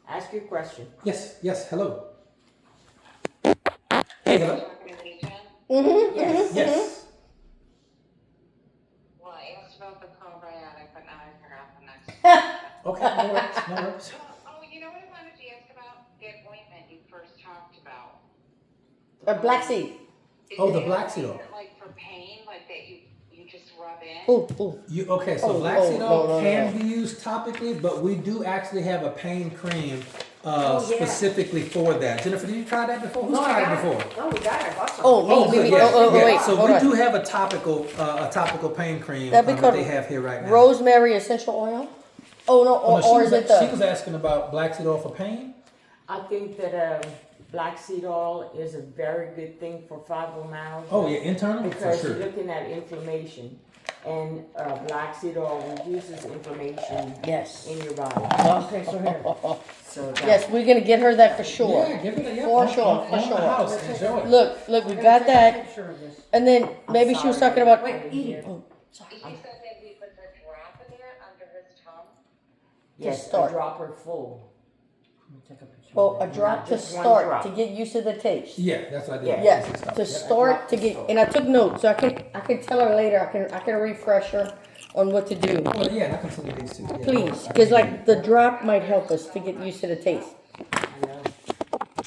Ask your question. Yes, hello. Hey, hello. Talking to Legion. Mm-hmm. Yes. Well, I asked about the probiotic, but now I forgot the next. Okay, no worries, no worries. Oh, you know what I wanted to ask about? That ointment you first talked about. Black seed. Oh, the Is black that seed oil. like for pain, like that you just rub in? Ooh. So Oh, black seed no, oil no, can no. be used topically, but we do actually have a pain cream Oh, yeah. specifically for that. Jennifer, did you try that before? Who's No, I tried got it before? it. No, we got it. I bought some. Oh, me. Oh, good, yes, Oh, yeah. wait. So Hold we on. do have a topical pain cream That'd be that called they have here right now. Rosemary essential oil. Oh no, Oh, no, or is it she the? was asking about black seed oil for pain. I think that black seed oil is a very good thing for fibromyalgia. Oh yeah, internal for Because sure. you're looking at inflammation. And black seed oil reduces inflammation Yes. in your body. Okay, so here. So that, Yes, we're gonna get her that for sure. Yeah, give it a, yeah. For on- sure, on- for on the sure. house, enjoy it. Look, we I got gotta take a that. picture of this. And then maybe she was talking about. Wait, Edie. Oh, He said that we put the drop in there under his tongue. yes, start. a dropper full. Let me take a picture. well, of a that. drop to just one start drop. to get used to the taste. Yeah, that's what I did. Yeah. Yes, Basic stuff. to Yeah. start to get. And I took notes, so I can tell her later. I can refresh her on what to do. Well, yeah, and I can send you these too. Yeah. Please, because like the drop might help us to get used to the taste. I know. I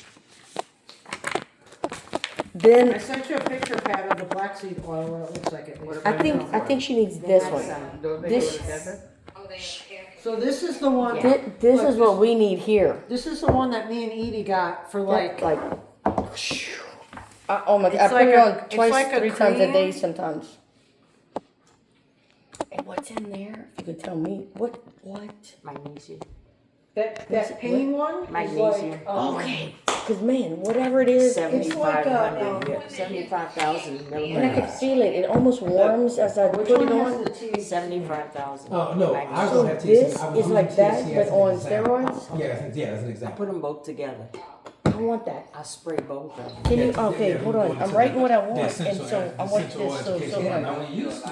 Then sent you a picture, Pat, of the black seed oil, what it looks like at least. I think she needs this one. Don't they This- go together? Oh, they have So this is the one, This is what we need here. this is the one that me and Edie got for like, Like, oh my god, I It's put like it a- on it's twice, like a 3 times a cream. day sometimes. And what's in there? If you could tell me, what? Magnesium. that pain one is Magnesium. like, Okay, because man, whatever it is, like a, 7,500, 75,000 and I milligrams. can feel it. It almost warms as I which put one it has on. the THC? 75,000. Oh, no, I was So gonna have THC. this I was is using like that, THC but as an on example. steroids. Yeah, that's an I example. put them both together. I want that. I spray both of them. Can you? Yeah, Okay, yeah, hold we're on. going I'm to writing the- what I the want, and essential so I want essential this. oils So in case you want. like, Now, when you used to